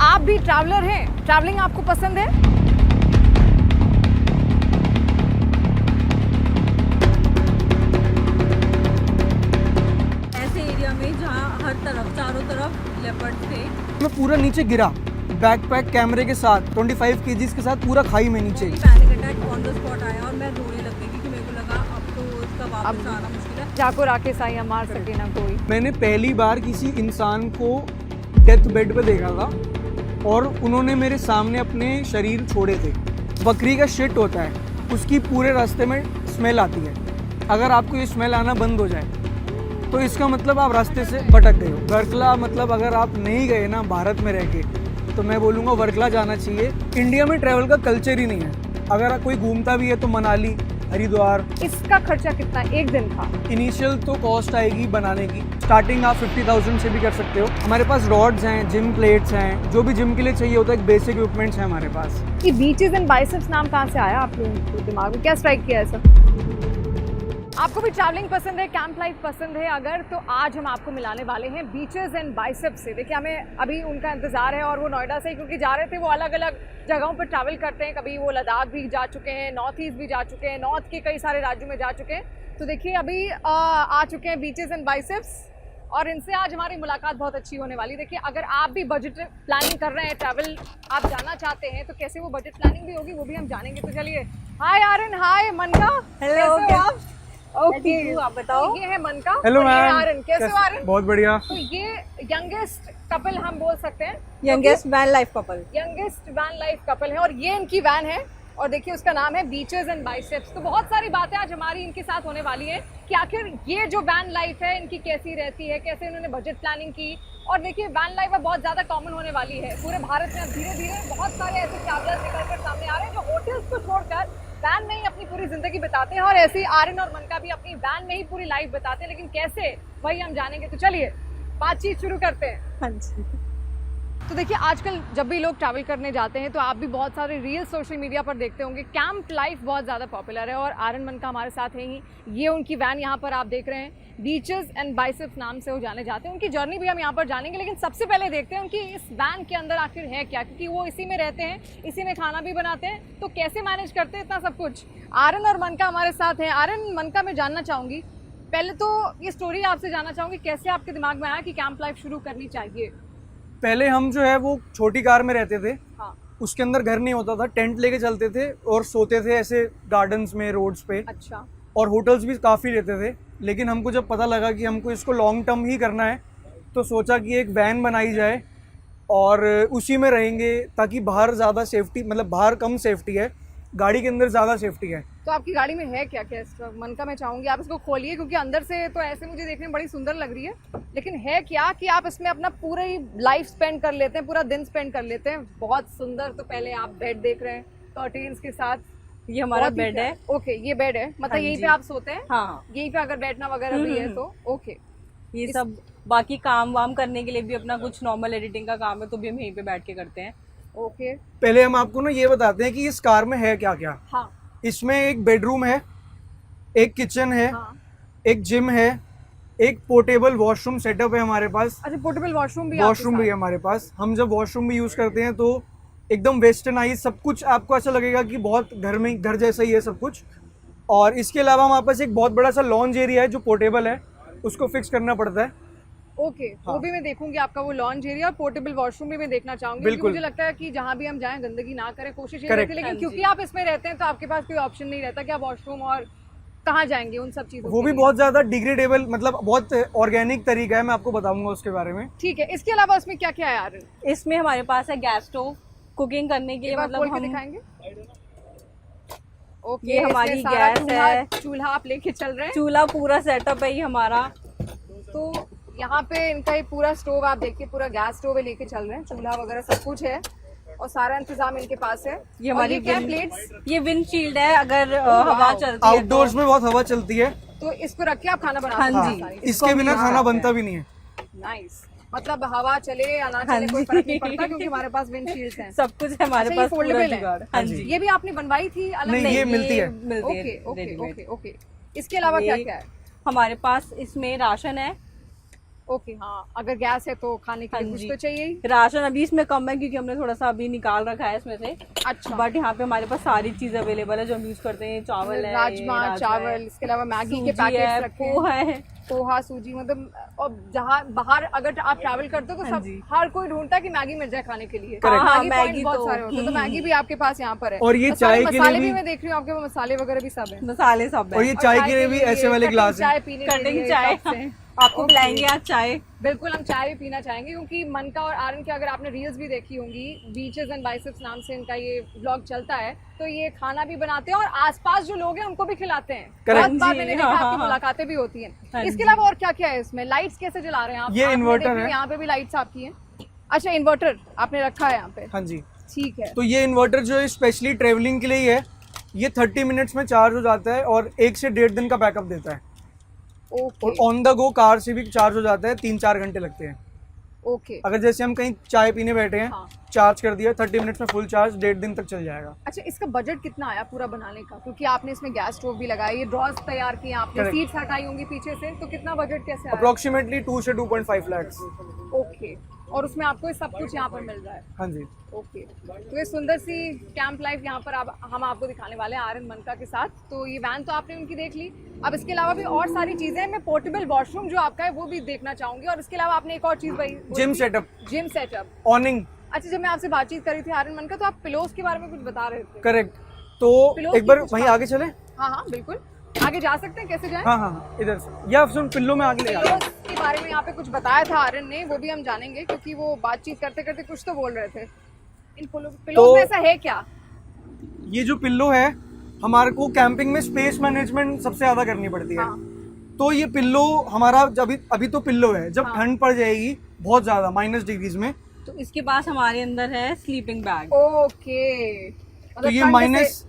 आप भी ट्रैवलर हैं, ट्रैवलिंग आपको पसंद है? ऐसे एरिया में जहाँ हर तरफ चारों तरफ लेपर्ड थे। मैं पूरा नीचे गिरा बैकपैक कैमरे के साथ 25 केजीज के साथ पूरा खाई में नीचे। Panic attack on the spot आया और मैं रोने लग गई क्योंकि मेरे को लगा अब तो इसका वापस आना मुश्किल है। जाको राके साइया मार सके ना कोई। मैंने पहली बार किसी इंसान को डेथ बेड पे देखा था और उन्होंने मेरे सामने अपने शरीर छोड़े थे। बकरी का शिट होता है, उसकी पूरे रास्ते में स्मेल आती है। अगर आपको ये स्मेल आना बंद हो जाए तो इसका मतलब आप रास्ते से भटक गए हो। वर्कला मतलब अगर आप नहीं गए ना भारत में रह के, तो मैं बोलूँगा वर्कला जाना चाहिए। इंडिया में ट्रैवल का कल्चर ही नहीं है। अगर कोई घूमता भी है तो मनाली, हरिद्वार। इसका खर्चा कितना एक दिन का? इनिशियल तो कॉस्ट आएगी बनाने की, स्टार्टिंग आप 50,000 से भी कर सकते हो। हमारे पास रॉड्स हैं, जिम प्लेट्स हैं, जो भी जिम के लिए चाहिए होता है, एक बेसिक इक्विपमेंट्स हैं हमारे पास। ये बीचेस एंड बाइसेप्स नाम कहाँ से आया आप लोगों के दिमाग में? क्या स्ट्राइक किया ऐसा? आपको भी ट्रैवलिंग पसंद है, कैंप लाइफ पसंद है अगर, तो आज हम आपको मिलाने वाले हैं बीचेस एंड बाइसेप्स से। देखिए हमें अभी उनका इंतजार है और वो नोएडा से, क्योंकि जा रहे थे, वो अलग अलग जगहों पर ट्रैवल करते हैं। कभी वो लद्दाख भी जा चुके हैं, नॉर्थ ईस्ट भी जा चुके हैं, नॉर्थ के कई सारे राज्यों में जा चुके हैं। तो देखिए अभी आ चुके हैं बीचेस एंड बाइसेप्स और इनसे आज हमारी मुलाकात बहुत अच्छी होने वाली। देखिए अगर आप भी बजट प्लानिंग कर रहे हैं, ट्रैवल आप जाना चाहते हैं, तो कैसे वो बजट प्लानिंग भी होगी वो भी हम जानेंगे। तो चलिए, हाय आर्यन, हाय मनका, हेलो, कैसे हो आप? ओके, आप बताओ। तो ये है मनका। हेलो और ये है मैम, आर्यन। कैसे हो आर्यन? बहुत बढ़िया। तो ये यंगेस्ट कपल हम बोल सकते हैं, youngest van life couple. Youngest van life couple है और ये इनकी वैन है और देखिए उसका नाम है बीचेस एंड बाइसेप्स। तो बहुत सारी बातें आज हमारी इनके साथ होने वाली है कि आखिर ये जो वैन लाइफ है इनकी कैसी रहती है, कैसे इन्होंने बजट प्लानिंग की। और देखिए वैन लाइफ अब बहुत ज़्यादा कॉमन होने वाली है पूरे भारत में। अब धीरे धीरे बहुत सारे ऐसे ट्रैवलर्स निकल कर सामने आ रहे हैं जो होटल्स को छोड़कर वैन में ही अपनी पूरी जिंदगी बिताते हैं और ऐसे ही आर्यन और मनका भी अपनी वैन में ही पूरी लाइफ बताते हैं। लेकिन कैसे, वही हम जानेंगे। तो चलिए बातचीत शुरू करते हैं। हाँ जी। तो देखिए आजकल जब भी लोग ट्रैवल करने जाते हैं तो आप भी बहुत सारे रील्स सोशल मीडिया पर देखते होंगे। कैंप लाइफ बहुत ज़्यादा पॉपुलर है और आर्यन मनका हमारे साथ है ही। ये उनकी वैन यहाँ पर आप देख रहे हैं, बीचेस एंड बाइसेप्स नाम से वो जाने जाते हैं। उनकी जर्नी भी हम यहाँ पर जानेंगे, लेकिन सबसे पहले देखते हैं उनकी इस वैन के अंदर आखिर है क्या, क्योंकि वो इसी में रहते हैं, इसी में खाना भी बनाते हैं, तो कैसे मैनेज करते हैं इतना सब कुछ। आर्यन और मनका हमारे साथ हैं। आर्यन, मनका, मैं जानना चाहूँगी, पहले तो ये स्टोरी आपसे जानना चाहूँगी, कैसे आपके दिमाग में आया कि कैंप लाइफ शुरू करनी चाहिए? पहले हम जो है वो छोटी कार में रहते थे। हाँ। उसके अंदर घर नहीं होता था, टेंट लेके चलते थे और सोते थे ऐसे गार्डन्स में, रोड्स पे। अच्छा। और होटल्स भी काफ़ी रहते थे। लेकिन हमको जब पता लगा कि हमको इसको लॉन्ग टर्म ही करना है तो सोचा कि एक वैन बनाई जाए और उसी में रहेंगे, ताकि बाहर ज़्यादा सेफ्टी, मतलब बाहर कम सेफ्टी है, गाड़ी के अंदर ज़्यादा सेफ्टी है। तो आपकी गाड़ी में है क्या क्या इस वक्त? मनका, मैं चाहूँगी आप इसको खोलिए, क्योंकि अंदर से तो ऐसे मुझे देखने में बड़ी सुंदर लग रही है, लेकिन है क्या कि आप इसमें अपना पूरा ही लाइफ स्पेंड कर लेते हैं, पूरा दिन स्पेंड कर लेते हैं। बहुत सुंदर। तो पहले आप बेड देख रहे हैं कर्टेन्स के साथ, ये हमारा बेड है। ओके, ये बेड है, मतलब हाँ यहीं जी। पे आप सोते हैं? हाँ, यहीं पे अगर बैठना वगैरह भी है तो ओके। ये सब बाकी काम वाम करने के लिए भी अपना कुछ नॉर्मल एडिटिंग का काम है तो भी हम यहीं पे बैठ के करते हैं। ओके। पहले हम आपको ना ये बताते हैं कि इस कार में है क्या क्या। हाँ। इसमें एक बेडरूम है, एक किचन है, हाँ। एक जिम है, एक पोर्टेबल वॉशरूम सेटअप है हमारे पास। अच्छा, पोर्टेबल वॉशरूम भी? वॉशरूम भी है हमारे पास। हम जब वॉशरूम भी यूज़ करते हैं तो एकदम वेस्टर्नाइज सब कुछ, आपको ऐसा लगेगा कि बहुत घर में, घर जैसा ही है सब कुछ। और इसके अलावा हमारे पास एक बहुत बड़ा सा लॉन्ज एरिया है जो पोर्टेबल है, उसको फिक्स करना पड़ता है। ओके। हाँ। वो भी मैं देखूंगी आपका वो लॉन्च एरिया और पोर्टेबल वॉशरूम भी मैं देखना चाहूंगी, क्योंकि बिल्कुल। मुझे लगता है कि जहाँ भी हम जाएं गंदगी ना करें, कोशिश ये Correct। रहती है। लेकिन हाँ क्योंकि जी। आप इसमें रहते हैं तो आपके पास कोई ऑप्शन नहीं रहता कि आप वॉशरूम और कहाँ जाएंगे उन सब चीज़ों वो के भी लिए। बहुत ज़्यादा डिग्रेडेबल, मतलब बहुत ऑर्गेनिक तरीका है, मैं आपको बताऊंगा उसके बारे में। ठीक है। इसके अलावा उसमें क्या क्या है यार? इसमें हमारे पास है गैस स्टोव, कुकिंग करने के लिए, मतलब खोल के हम दिखाएंगे। ओके, ये हमारी इसमें सारा गैस है। चूल्हा आप लेके चल रहे हैं। चूल्हा पूरा सेटअप है ये हमारा। तो यहाँ पे इनका ये पूरा स्टोव आप देखिए, पूरा गैस स्टोव लेके चल रहे हैं, चूल्हा वगैरह सब कुछ है और सारा इंतजाम इनके पास है। ये और हमारी क्या प्लेट्स? ये विंडशील्ड है, अगर हवा चलती है आउटडोर्स में बहुत हवा चलती है। तो इसको रख के आप खाना बना हाँ सकते जी। हैं। इसके बिना खाना बनता भी नहीं है। नाइस। मतलब हवा चले या ना हाँ चले कोई जी। फर्क नहीं पड़ता, क्योंकि हमारे पास विंडशील्ड्स हैं। सब कुछ है हमारे अच्छा, ये पास, पूरा foldable है? जुगाड़। हाँ जी। ये भी आपने बनवाई थी अलग? नहीं, ये मिलती है। मिलती है okay okay readymade. Okay okay. इसके अलावा क्या ये क्या है? हमारे पास इसमें राशन है, ओके हाँ, अगर गैस है तो खाने के लिए हाँ कुछ जी। तो चाहिए ही। राशन अभी इसमें कम है क्योंकि हमने थोड़ा सा अभी निकाल रखा है इसमें से। अच्छा, बट यहाँ पे हमारे पास सारी चीज अवेलेबल है जो हम यूज करते हैं। चावल है, राजमा, राजमा चावल, है, इसके अलावा मैगी के सूजी पैकेट्स है, रखे हैं, पोहा है। पोहा, सूजी, मतलब और जहाँ बाहर अगर आप ट्रैवल करते हो तो हाँ सब जी। हर कोई ढूंढता है कि मैगी मिल जाए खाने के लिए। Correct. हाँ, मैगी मैगी पॉइंट बहुत तो, सारे होते हैं, तो मैगी भी आपके पास यहाँ पर है। और ये और सारे चाय के लिए मसाले भी भी- मैं देख रही हूँ आपके पास, मसाले वगैरह भी सब है। मसाले सब और है। ये चाय के लिए भी ऐसे वाले कटिंग ग्लास चाय है। पीने के कटिंग लिए चाय कप से। आपको Okay. पिलाएंगे आज चाय। बिल्कुल, हम चाय भी पीना चाहेंगे क्योंकि मनका और आर्यन के अगर आपने रील्स भी देखी होंगी, बीचेस एंड बाइसेप्स नाम से इनका ये व्लॉग चलता है, तो ये खाना भी बनाते हैं और आसपास जो लोग हैं उनको भी खिलाते हैं। Correct. बहुत बार जी, मैंने देखा हाँ, आपकी हाँ, हाँ। मुलाकातें भी होती हैं। हाँ इसके जी। अलावा और क्या क्या है इसमें? लाइट्स कैसे जला रहे हैं आप? ये आपने इन्वर्टर देखी, है। यहाँ पे भी लाइट्स आपकी हैं। अच्छा, इन्वर्टर आपने रखा है यहाँ पे, हाँ जी। ठीक है। तो ये इन्वर्टर जो है स्पेशली ट्रेवलिंग के लिए ही है। ये 30 मिनट्स में चार्ज हो जाता है और 1 से 1.5 दिन का बैकअप देता है। ओके और ऑन द गो कार से भी चार्ज हो जाता है, 3-4 घंटे लगते हैं। ओके। अगर जैसे हम कहीं चाय पीने बैठे हैं, हाँ। चार्ज कर दिया, 30 मिनट्स में फुल चार्ज, 1.5 दिन तक चल जाएगा। अच्छा, इसका बजट कितना आया पूरा बनाने का? क्योंकि आपने इसमें गैस स्टोव भी लगाई, ये ड्रॉज तैयार किए आपने, Correct. सीट्स हटाई होंगी पीछे से, तो कितना बजट कैसे आया? अप्रोक्सीमेटली 2 से 2.5 लाख। ओके, और उसमें आपको ये सब कुछ यहाँ पर मिल रहा है। हाँ जी। ओके, तो ये सुंदर सी कैंप लाइफ यहाँ पर हम आपको दिखाने वाले हैं आर्यन मनका के साथ। तो ये वैन तो आपने उनकी देख ली, अब इसके अलावा भी और सारी चीज़ें हैं। मैं पोर्टेबल वॉशरूम जो आपका है वो भी देखना चाहूँगी, और इसके अलावा आपने एक और चीज़ gym setup, gym setup. Owning. अच्छा, जब मैं आपसे बातचीत करी थी आर्यन मनका, तो आप पिलोस के बारे में कुछ बता रहे थे। करेक्ट। तो Pillows एक बार की कुछ वहीं बात- आगे चले। हाँ हाँ बिल्कुल, आगे जा सकते हैं, कैसे जाएं? हाँ हाँ, इधर से, या सुन पिल्लो में आगे ले जाओ। पिलोस के बारे में यहाँ पे कुछ बताया था आर्यन ने, वो भी हम जानेंगे क्योंकि वो बातचीत करते करते कुछ तो बोल रहे थे। इन पिलोस में ऐसा है क्या? ये जो पिल्लो है, हमारे को कैंपिंग में स्पेस मैनेजमेंट सबसे ज्यादा करनी पड़ती है। हाँ। तो ये पिल्लो हमारा अभी तो पिल्लो है, जब हाँ। ठंड पड़ जाएगी बहुत ज्यादा -डिग्रीज में, तो इसके पास हमारे अंदर है स्लीपिंग बैग। ओके, मतलब ये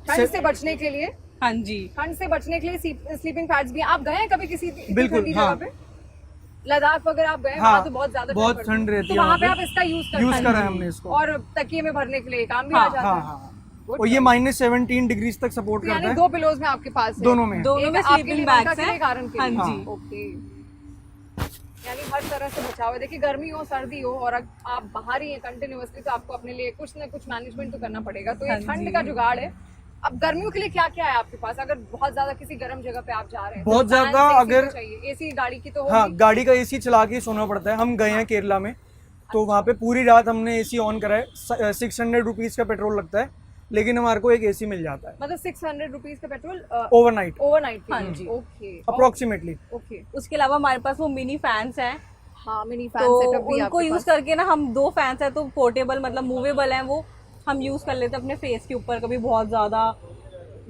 ठंड से बचने के लिए, हाँ जी। ठंड से बचने के लिए स्लीपिंग पैड्स भी। आप गए हैं कभी किसी बिल्कुल, ठंडी हाँ। जगह पे? लद्दाख वगैरह आप गए? हाँ, वहाँ तो बहुत ज्यादा बहुत पड़ती ठंड है। रहती तो है वहाँ वहाँ पे पे। आप इसका यूज करते यूज हैं? करा है हमने इसको। और तकिए में भरने के लिए काम भी हाँ, आ जाता हाँ है। हाँ। Good और ये job। -17 डिग्रीज तक सपोर्ट तो यानी करता है। 2 पिलोज में आपके पास है? दोनों में। दोनों एक में आपके स्लीपिंग लिए, बैग्स मनका के लिए, हैं। एक आर्यन के हाँ लिए। जी। ओके, यानी हर तरह से बचाव है। देखिए, गर्मी हो सर्दी हो, और आप बाहर ही हैं कंटिन्यूअसली, तो आपको अपने लिए कुछ ना कुछ मैनेजमेंट तो करना पड़ेगा। तो ये हाँ ठंड जी। का जुगाड़ है। अब गर्मियों के लिए क्या क्या है आपके पास? अगर बहुत ज्यादा किसी गर्म जगह पे आप जा रहे हैं, बहुत तो ज्यादा fans, AC अगर- तो चाहिए, एसी गाड़ी की तो हाँ, होगी। गाड़ी का एसी चला के सोना पड़ता है। हम गए हैं केरला में, तो वहाँ पे पूरी रात हमने एसी ऑन करा है। 600 रुपीज का पेट्रोल लगता है, लेकिन हमारे को एक एसी मिल जाता है मतलब 600 रुपीज का पेट्रोल ओवरनाइट, ओवरनाइट। हाँ जी। Okay approximately. ओके। उसके अलावा हमारे पास वो मिनी फैंस हैं, हाँ, मिनी फैन तो सेटअप भी उनको आपके यूज पास। करके ना हम 2 फैंस है तो पोर्टेबल मतलब मूवेबल है, वो हम यूज कर लेते हैं अपने फेस के ऊपर। कभी बहुत ज्यादा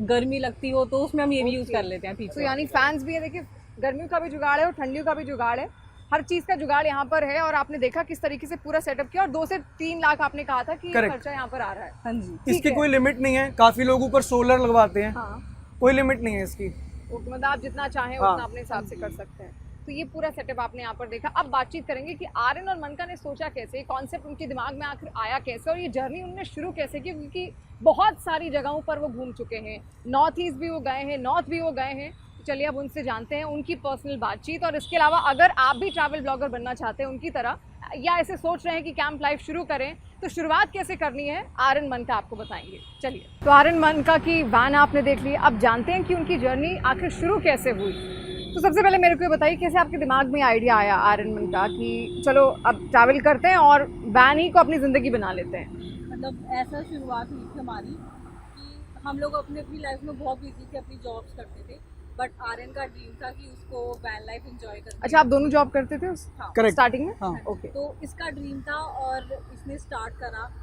गर्मी लगती हो तो उसमें हम ये भी यूज कर लेते हैं तो पीछे। यानी फैंस भी है। देखिए, गर्मियों का भी जुगाड़ है और ठंडियों का भी जुगाड़ है, हर चीज का जुगाड़ यहाँ पर है। और आपने देखा किस तरीके से पूरा सेटअप किया, और 2 से 3 लाख आपने कहा था कि Correct. खर्चा यहाँ पर आ रहा है। हाँ जी। ठीक इसकी है। कोई लिमिट नहीं है। काफी लोग ऊपर सोलर लगवाते हैं, हाँ, कोई लिमिट नहीं है इसकी। ओके, मतलब आप जितना चाहें हाँ। उतना अपने हिसाब से कर सकते हैं। तो ये पूरा सेटअप आपने यहाँ पर देखा। अब बातचीत करेंगे कि आर्यन और मनका ने सोचा कैसे, कॉन्सेप्ट उनके दिमाग में आखिर आया कैसे, और ये जर्नी उन्होंने शुरू कैसे की, क्योंकि बहुत सारी जगहों पर वो घूम चुके हैं। नॉर्थ ईस्ट भी वो गए हैं, नॉर्थ भी वो गए हैं। तो चलिए अब उनसे जानते हैं उनकी पर्सनल बातचीत। और इसके अलावा अगर आप भी ट्रैवल ब्लॉगर बनना चाहते हैं उनकी तरह, या ऐसे सोच रहे हैं कि कैंप लाइफ शुरू करें, तो शुरुआत कैसे करनी है, आर्यन मनका आपको बताएंगे। चलिए, तो आर्यन मनका की वैन आपने देख ली, अब जानते हैं कि उनकी जर्नी आखिर शुरू कैसे हुई। तो सबसे पहले मेरे को ये बताइए, कैसे आपके दिमाग में आइडिया आया आर्यन मनका कि चलो अब ट्रैवल करते हैं और वैन ही को अपनी ज़िंदगी बना लेते हैं? मतलब ऐसा शुरुआत हुई थी हमारी कि हम लोग अपनी लाइफ में बहुत बिजी थे, अपनी जॉब्स करते थे, बट आर्यन का ड्रीम था कि उसको वैन लाइफ एंजॉय करना। अच्छा, आप दोनों जॉब करते थे हाँ। Correct. स्टार्टिंग में? हाँ। ओके। तो इसका ड्रीम था और इसने स्टार्ट करा,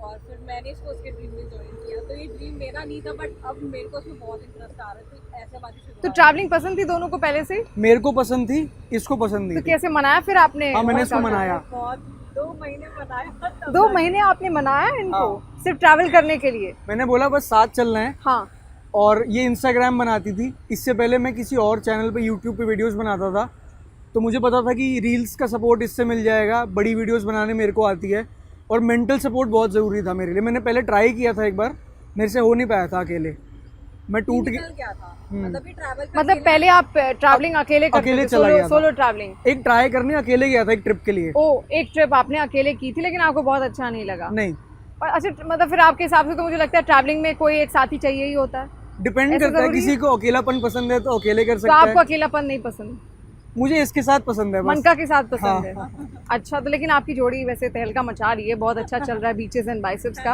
और फिर मैंने इसको उसके ड्रीम में ज्वाइन किया। तो ये ड्रीम मेरा नहीं था, बट अब मेरे को उसमें बहुत इंटरेस्ट आ रहा है, तो ऐसे हमारी तो शुरुआत। ट्रैवलिंग पसंद थी दोनों को पहले से ही? मेरे को पसंद थी, इसको पसंद तो नहीं थी। कैसे मनाया फिर आपने? हाँ, मैंने बहुत इसको ज्यादा। मनाया। बहुत 2 महीने बनाया तब 2 महीने आपने मनाया इनको हाँ। सिर्फ ट्रैवल करने के लिए? मैंने बोला बस साथ चलना है। हाँ। और ये इंस्टाग्राम बनाती थी, इससे पहले मैं किसी और चैनल पे यूट्यूब पे वीडियोस बनाता था, तो मुझे पता था कि रील्स का सपोर्ट इससे मिल जाएगा, बड़ी वीडियोस बनाने मेरे को आती है, और मेंटल सपोर्ट बहुत ज़रूरी था मेरे लिए। मैंने पहले ट्राई किया था एक बार, मेरे से हो नहीं पाया था अकेले। मैं टूट निकल गया। गया था, मतलब ये ट्रैवल मतलब पहले आप ट्रैवलिंग अकेले करते अकेले थे, चला गया था। Solo travelling. एक ट्राई करने अकेले गया था एक ट्रिप के लिए। ओ, एक ट्रिप आपने अकेले की थी लेकिन आपको बहुत अच्छा नहीं लगा। नहीं, और अच्छा, मतलब फिर आपके हिसाब से तो मुझे लगता है ट्रैवलिंग में कोई एक साथी चाहिए ही होता है। डिपेंड ऐसा करता है, जरूरी किसी को अकेलापन पसंद है तो अकेले कर तो सकता आपको है। अकेलापन नहीं पसंद, मुझे इसके साथ पसंद है बस। मनका के साथ पसंद हाँ, है। हाँ। अच्छा, तो लेकिन आपकी जोड़ी वैसे तहलका मचा रही है, बहुत अच्छा चल रहा है बीचेस एंड बाइसेप्स का।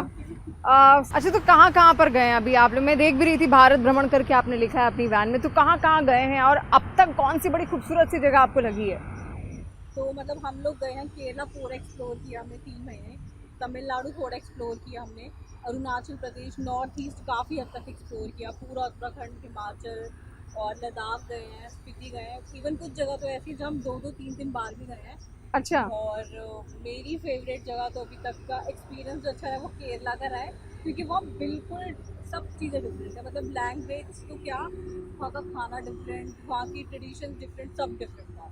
अच्छा, तो कहाँ कहाँ पर गए हैं अभी आप लोग? मैं देख भी रही थी भारत भ्रमण करके आपने लिखा है अपनी वैन में, तो कहाँ कहाँ गए हैं और अब तक कौन सी बड़ी खूबसूरत सी जगह आपको लगी है? तो मतलब हम लोग गए हैं, केरला पूरा एक्सप्लोर किया हमने 3 महीने, तमिलनाडु थोड़ा एक्सप्लोर किया हमने, अरुणाचल प्रदेश, नॉर्थ ईस्ट काफ़ी हद तक एक्सप्लोर किया, पूरा उत्तराखंड, हिमाचल और लद्दाख गए हैं, स्पीति गए हैं। इवन कुछ जगह तो ऐसी जहाँ हम 2-2, 3-3 बार भी गए हैं। अच्छा, और मेरी फेवरेट जगह तो अभी तक का एक्सपीरियंस जो अच्छा है वो केरला का रहा है, क्योंकि वहाँ बिल्कुल सब चीज़ें डिफरेंट है, मतलब लैंग्वेज तो क्या, वहाँ का खाना डिफरेंट, वहाँ की ट्रेडिशन डिफरेंट, सब डिफरेंट था।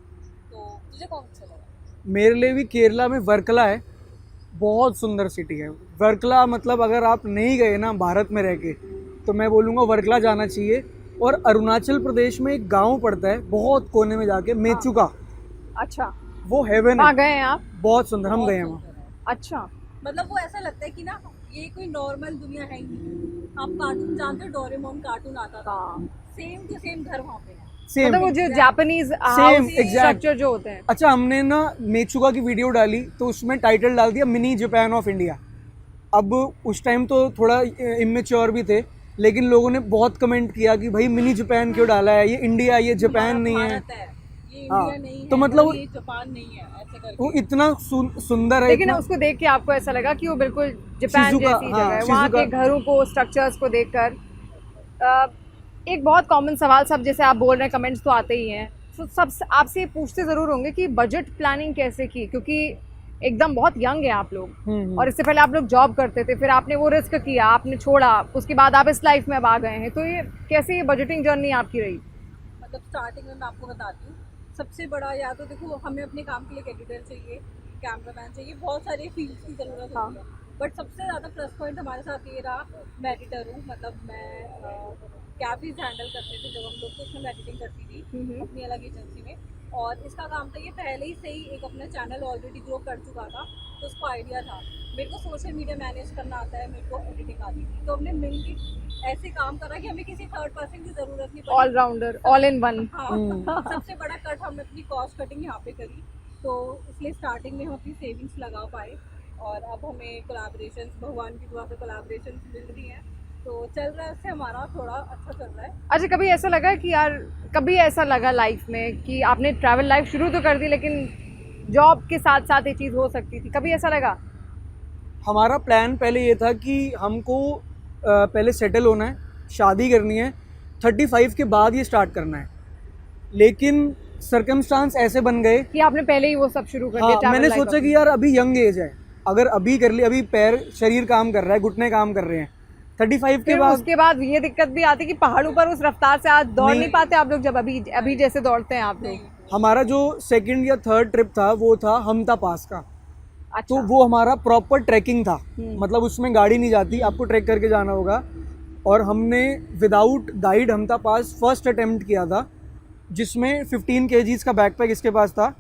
तो तुझे कौन अच्छा लगा? मेरे लिए भी केरला में वर्कला है, बहुत सुंदर सिटी है वर्कला। मतलब अगर आप नहीं गए ना भारत में रह के, तो मैं बोलूँगा वर्कला जाना चाहिए। और अरुणाचल प्रदेश में एक गांव पड़ता है बहुत कोने में जाके, मेचुका, अच्छा, वो हेवन वहाँ है, गए हैं आप? बहुत सुंदर। हम बहुत गए हैं सुंदर वहाँ। है। अच्छा, मतलब वो ऐसा लगता है कि ना ये कोई नॉर्मल दुनिया है ही नहीं। आप कार्टून जानते हो, डोरेमोन कार्टून आता था, हाँ। सेम टू सेम घर वहाँ पे है। सेम मतलब वो जो exact- Japanese Same, house exact। Structure जो होते हैं। अच्छा, हमने ना मेचुका की वीडियो डाली तो उसमें टाइटल डाल दिया मिनी जापान ऑफ इंडिया। अब उस टाइम तो थोड़ा इमेच्योर भी थे, लेकिन लोगों ने बहुत कमेंट किया कि भाई मिनी जापान क्यों डाला है, ये इंडिया, ये जापान नहीं है। भारत है, ये हाँ, इंडिया नहीं तो है, मतलब और ये जापान नहीं है, ऐसे करके। वो इतना सुंदर है, लेकिन इतना उसको देख के आपको ऐसा लगा कि वो बिल्कुल जापान शिजुका, जैसी हाँ, जगह है, वहाँ के शिजुका। घरों को, स्ट्रक्चर्स को देखकर। एक बहुत कॉमन सवाल, सब जैसे आप बोल रहे हैं कमेंट्स तो आते ही हैं, तो सब आपसे ये पूछते ज़रूर होंगे कि बजट प्लानिंग कैसे की, क्योंकि एकदम बहुत यंग है आप लोग और इससे पहले आप लोग जॉब करते थे, फिर आपने वो रिस्क किया, आपने छोड़ा, उसके बाद आप इस लाइफ में अब आ गए हैं, तो ये कैसे ये बजटिंग जर्नी आपकी रही? मतलब स्टार्टिंग में मैं आपको बताती हूँ, सबसे बड़ा या तो देखो हमें अपने काम के लिए एक एडिटर चाहिए, कैमरामैन चाहिए, बहुत सारे फील्ड्स की ज़रूरत होती है। बट सबसे ज़्यादा प्लस पॉइंट हमारे साथ ये रहा, मैं एडिटर हूँ, मतलब मैं कैफीज हैंडल करते थे जब हम लोग, तो उसमें मैं एडिटिंग करती थी अपनी अलग एजेंसी में। और इसका काम था, ये पहले ही से ही एक अपना चैनल ऑलरेडी ग्रो कर चुका था, तो उसको आइडिया था। मेरे को सोशल मीडिया मैनेज करना आता है, मेरे को एडिटिंग आती थी, तो हमने मिलकर ऐसे काम करा कि हमें किसी थर्ड पर्सन की ज़रूरत नहीं पड़ी। Allrounder, all in one. हाँ, सबसे बड़ा कट हमने अपनी कॉस्ट कटिंग यहाँ पे करी, तो इसलिए स्टार्टिंग में हम अपनी सेविंग्स लगा पाए, और अब हमें कोलैबोरेशंस, भगवान की दुआ से कोलैबोरेशंस मिल रही हैं, तो चल रहा है, उससे हमारा थोड़ा अच्छा चल रहा है। अच्छा, कभी ऐसा लगा कि यार, कभी ऐसा लगा लाइफ में कि आपने ट्रैवल लाइफ शुरू तो कर दी लेकिन जॉब के साथ साथ ये चीज़ हो सकती थी, कभी ऐसा लगा? हमारा प्लान पहले ये था कि हमको पहले सेटल होना है, शादी करनी है, 35 के बाद ये स्टार्ट करना है। लेकिन सर्कमस्टांस ऐसे बन गए कि आपने पहले ही वो सब शुरू कर दिया। हाँ, travel मैंने life सोचा अपनी। कि यार अभी यंग एज है, अगर अभी कर लिया, अभी पैर, शरीर काम कर रहा है, घुटने काम कर रहे हैं, 35 के फिर बाद उसके बाद ये दिक्कत भी आती कि पहाड़ों पर उस रफ्तार से आज दौड़ नहीं पाते आप लोग, जब अभी जैसे दौड़ते हैं आप लोग। हमारा जो सेकंड या थर्ड ट्रिप था वो था हमता पास का। अच्छा, तो वो हमारा प्रॉपर ट्रैकिंग था, मतलब उसमें गाड़ी नहीं जाती, आपको ट्रैक करके जाना होगा। और हमने विदाउट गाइड हमता पास फर्स्ट अटेम्प्ट किया था, जिसमें 15 kgs का बैकपैक इसके पास था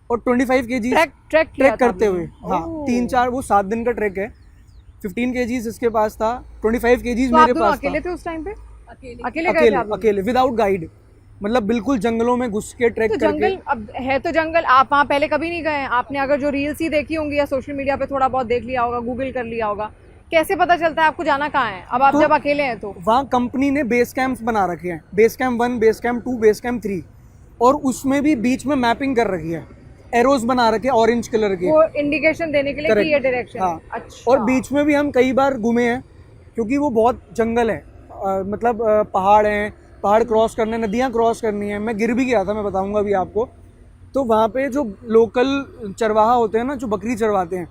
और 25 kgs ट्रैक करते हुए, हाँ 3-4, वो 7 दिन का ट्रैक है। 15 kgs इसके पास था, 25 kgs तो आप मेरे दोनों पास अकेले था। थे उस टाइम पे? अकेले अकेले गए थे आप लोग? अकेले विदाउट गाइड, मतलब बिल्कुल जंगलों में घुस के ट्रैक तो करके। जंगल, अब है तो जंगल, आप वहाँ पहले कभी नहीं गए? आपने अगर जो रील्स ही देखी होंगी या सोशल मीडिया पे थोड़ा बहुत देख लिया होगा, गूगल कर लिया होगा, कैसे पता चलता है आपको जाना कहाँ है? अब आप तो जब अकेले हैं तो वहाँ कंपनी ने बेस कैंप्स बना रखे हैं, base camp 1, base camp 2, base camp 3, और उसमें भी बीच में मैपिंग कर रखी है, एरोज बना रखे ऑरेंज कलर के, वो इंडिकेशन देने के लिए कि Correct। ये डायरेक्शन हाँ। है। अच्छा, और बीच में भी हम कई बार घूमे हैं, क्योंकि वो बहुत जंगल है, मतलब पहाड़ हैं, पहाड़ क्रॉस करने, नदियाँ क्रॉस करनी है। मैं गिर भी गया था, मैं बताऊंगा अभी आपको। तो वहाँ पे जो लोकल चरवाहा होते हैं ना, जो बकरी चरवाते हैं,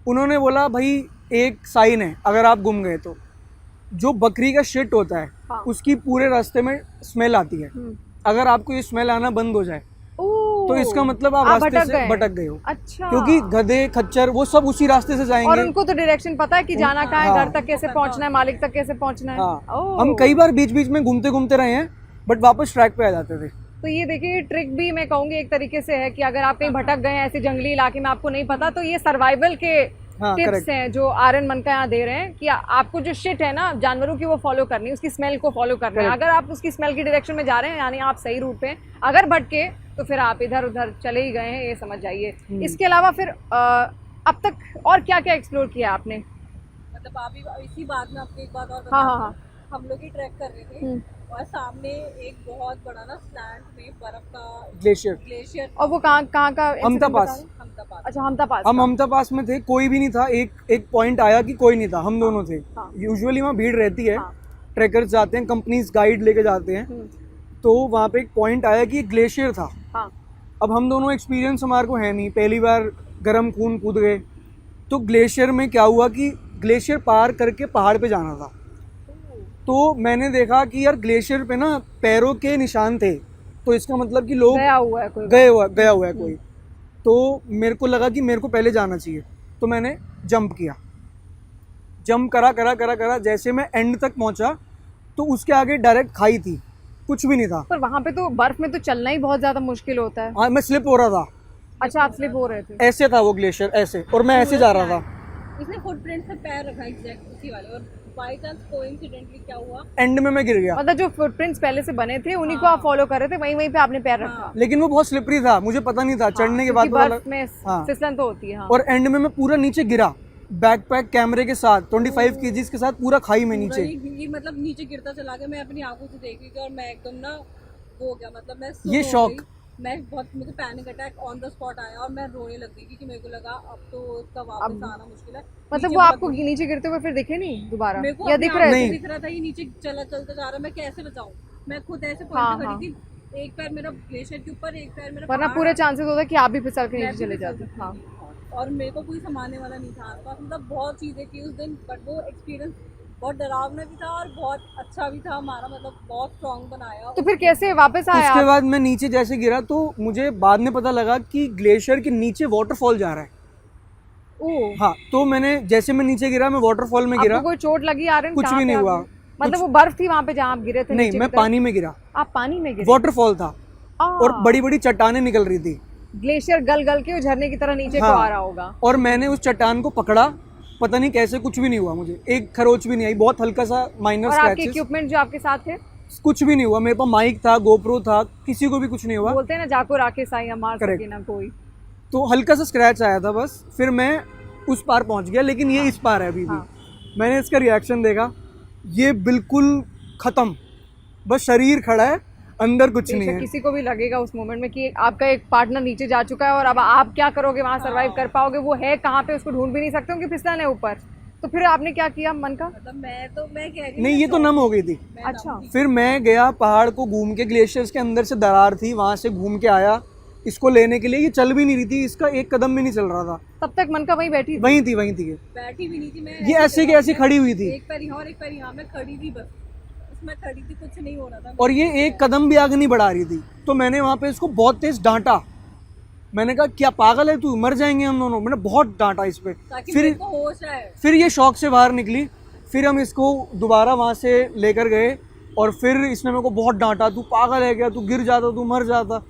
उन्होंने बोला भाई एक साइन है, अगर आप गुम गए तो जो बकरी का शिट होता है, हाँ। उसकी पूरे रास्ते में स्मेल आती है। अगर आपको ये स्मेल आना बंद हो जाए ओह, तो तो इसका मतलब आप आप रास्ते से गए। भटक गए हो। अच्छा, क्योंकि गधे खच्चर वो सब उसी रास्ते से और जाएंगे। उनको तो डायरेक्शन पता है कि जाना कहाँ है, हाँ। घर तक कैसे पहुंचना है, मालिक तक कैसे पहुंचना है। हाँ, ओह। हम कई बार बीच बीच में घूमते घूमते रहे हैं, बट वापस ट्रैक पे आ जाते थे। तो ये देखिए ट्रिक भी मैं कहूंगी एक तरीके से है कि अगर आप कहीं भटक गए हैं ऐसे जंगली इलाके में, आपको नहीं पता, तो ये सर्वाइवल के हाँ, टिप्स correct। हैं जो आर्यन मनका यहाँ दे रहे हैं कि आपको जो शिट है ना जानवरों की, वो फॉलो करनी है, उसकी स्मेल को फॉलो करना है। Correct। अगर आप उसकी स्मेल की डायरेक्शन में जा रहे हैं यानी आप सही रूट पे हैं। अगर भटके तो फिर आप इधर उधर चले ही गए हैं, ये समझ जाइए। इसके अलावा फिर अब तक और क्या क्या एक्सप्लोर किया आपने? मतलब अभी इसी बात में आपको एक बात और हाँ, बताऊं। हाँ, हम लोग ही ट्रैक कर रहे थे और सामने एक बहुत बड़ा ना स्लैंट में बर्फ का ग्लेशियर। ग्लेशियर और वो कहाँ कहाँ का हमता incident पास। बता रहे हैं? हमदा पास। अच्छा, हमता पास हम का। हमता पास में थे, कोई भी नहीं था। एक पॉइंट आया कि कोई नहीं था, हम दोनों थे। हाँ। यूजुअली वहाँ भीड़ रहती है, हाँ। ट्रैकर्स जाते हैं, कंपनीज गाइड लेके जाते हैं। तो वहाँ पे एक पॉइंट आया कि एक ग्लेशियर था। हाँ, अब हम दोनों एक्सपीरियंस हमारे को है नहीं, पहली बार गर्म खून कूद गए। तो ग्लेशियर में क्या हुआ कि ग्लेशियर पार करके पहाड़ पे जाना था। तो मैंने देखा कि यार ग्लेशियर पे ना पैरों के निशान थे, तो इसका मतलब कि लोग गया हुआ है कोई। गया हुआ है कोई। तो मेरे को लगा कि मेरे को पहले जाना चाहिए, तो मैंने जंप किया। जंप करा करा करा करा जैसे मैं एंड तक पहुंचा, तो उसके आगे डायरेक्ट खाई थी, कुछ भी नहीं था। पर वहाँ पे तो बर्फ में तो चलना ही बहुत ज्यादा मुश्किल होता है। हाँ, मैं स्लिप हो रहा था। अच्छा, आप स्लिप हो रहे थे। ऐसे था वो ग्लेशियर, ऐसे, और मैं ऐसे जा रहा था। इसने फुटप्रिंट से पैर रखा एग्जैक्ट उसी वाले, और बाय चांस कोइंसिडेंटली क्या हुआ, एंड में मैं गिर गया। मतलब जो फुटप्रिंट्स पहले से बने थे उन्हीं को आप फॉलो कर रहे थे, वहीं वहीं पे आपने पैर रखा। लेकिन वो बहुत स्लिपरी था, मुझे पता नहीं था। चढ़ने के बाद क्योंकि पता बर्फ में हाँ। फिसलन तो होती है। हाँ। और एंड में मैं पूरा नीचे गिरा, बैकपैक कैमरे के साथ 25 केजीज के साथ पूरा खाई में नीचे। ये मतलब नीचे गिरता चला गया। मैं अपनी आंखों से देख रही थी और मैं एकदम ना वो हो गया, मतलब मैं सुन्न ये हो शॉक। गई। मैं बहुत, मुझे panic attack on the spot आया और मैं रोने लग गई क्योंकि मेरे को लगा अब तो उसका वापस आना मुश्किल है। मतलब नीचे वो बहुत आपको नीचे गिरते हुए फिर दिखे नहीं दोबारा, मेरे को या अपनी दिख आंखों रहे से थे? दिख रहा था, ये नीचे चलता जा रहा, मैं कैसे बचाऊं। मैं खुद ऐसे हाँ, पॉइंट हाँ। खड़ी थी, एक पैर मेरा ग्लेशियर के ऊपर, एक पैर मेरा वरना पहाड़, पूरे चांसेस होता है कि आप भी फिसल के मैं नीचे भी चले फिसल जाते। सकती हाँ। थी। और मेरे को कोई संभालने वाला नहीं था आसपास। मतलब बहुत चीज़ें थी उस दिन, बट वो एक्सपीरियंस बहुत डरावना भी था और बहुत अच्छा भी था हमारा, मतलब बहुत स्ट्रॉन्ग बनाया। तो फिर कैसे वापस आए उसके आप? बाद मैं नीचे जैसे गिरा तो मुझे बाद में पता लगा कि ग्लेशियर के नीचे वाटरफॉल जा रहा है। ओह, हाँ, तो मैंने जैसे मैं नीचे गिरा, मैं वाटरफॉल में गिरा। आपको कोई चोट लगी आर्यन? कुछ कहाँ भी पे नहीं आप हुआ। गिरे? मतलब वो बर्फ थी वहाँ पे जहाँ आप गिरे थे? नहीं, नीचे मैं की तरफ? पानी में गिरा, आप पानी में गिरे? वाटरफॉल था और बड़ी बड़ी चट्टानें निकल रही थी। ग्लेशियर गल गल के झरने की तरह नीचे को हाँ। आ रहा होगा। और मैंने उस चट्टान को पकड़ा, पता नहीं कैसे, कुछ भी नहीं हुआ मुझे, एक खरोच भी नहीं आई, बहुत हल्का सा माइनर और आपके स्क्रैचेस, इक्विपमेंट जो आपके साथ थे? कुछ भी नहीं हुआ। मेरे पास माइक था, गोप्रो था, किसी को भी कुछ नहीं हुआ। बोलते हैं ना, जाको राके साईं मार Correct। सके ना कोई। तो हल्का सा स्क्रैच आया था बस, फिर मैं उस पार पहुंच गया, लेकिन ये इस पार है अभी भी। हाँ। मैंने इसका रिएक्शन देखा, ये बिल्कुल खत्म, बस शरीर खड़ा है, अंदर कुछ नहीं बेशक है। किसी को भी लगेगा उस मोमेंट में कि आपका एक पार्टनर नीचे जा चुका है और अब आप क्या करोगे, वहां सरवाइव कर पाओगे? वो है कहाँ पे, उसको ढूंढ भी नहीं सकते क्योंकि फिसलन है ऊपर। तो फिर आपने क्या किया मन का? मतलब मैं कह रही हूँ, नहीं, ये तो नम हो गई थी। मैं अच्छा। फिर मैं गया पहाड़ को घूम के, ग्लेशियर्स के अंदर से दरार थी, वहां से घूम के आया इसको लेने के लिए। ये चल भी नहीं रही थी, इसका एक कदम भी नहीं चल रहा था। तब तक मन का वहीं बैठी थी? वहीं थी बैठी भी नहीं थी मैं, ये ऐसे की ऐसी खड़ी हुई थी। एक पैर यहाँ और एक पैर यहाँ, मैं खड़ी थी बस, उसमें खड़ी थी, कुछ नहीं हो रहा था। और ये एक कदम भी आगे नहीं बढ़ा रही थी। तो मैंने वहां पे इसको बहुत तेज डांटा। मैंने कहा क्या पागल है तू, मर जाएंगे हम दोनों। मैंने बहुत डांटा इस पे। ताकि फिर मेरे को होश आए। फिर ये शौक से बाहर निकली। फिर हम इसको दोबारा वहां से लेकर गए और फिर इसने मेरे को बहुत डांटा, तू पागल है क्या, तू गिर जाता, तू मर जाता।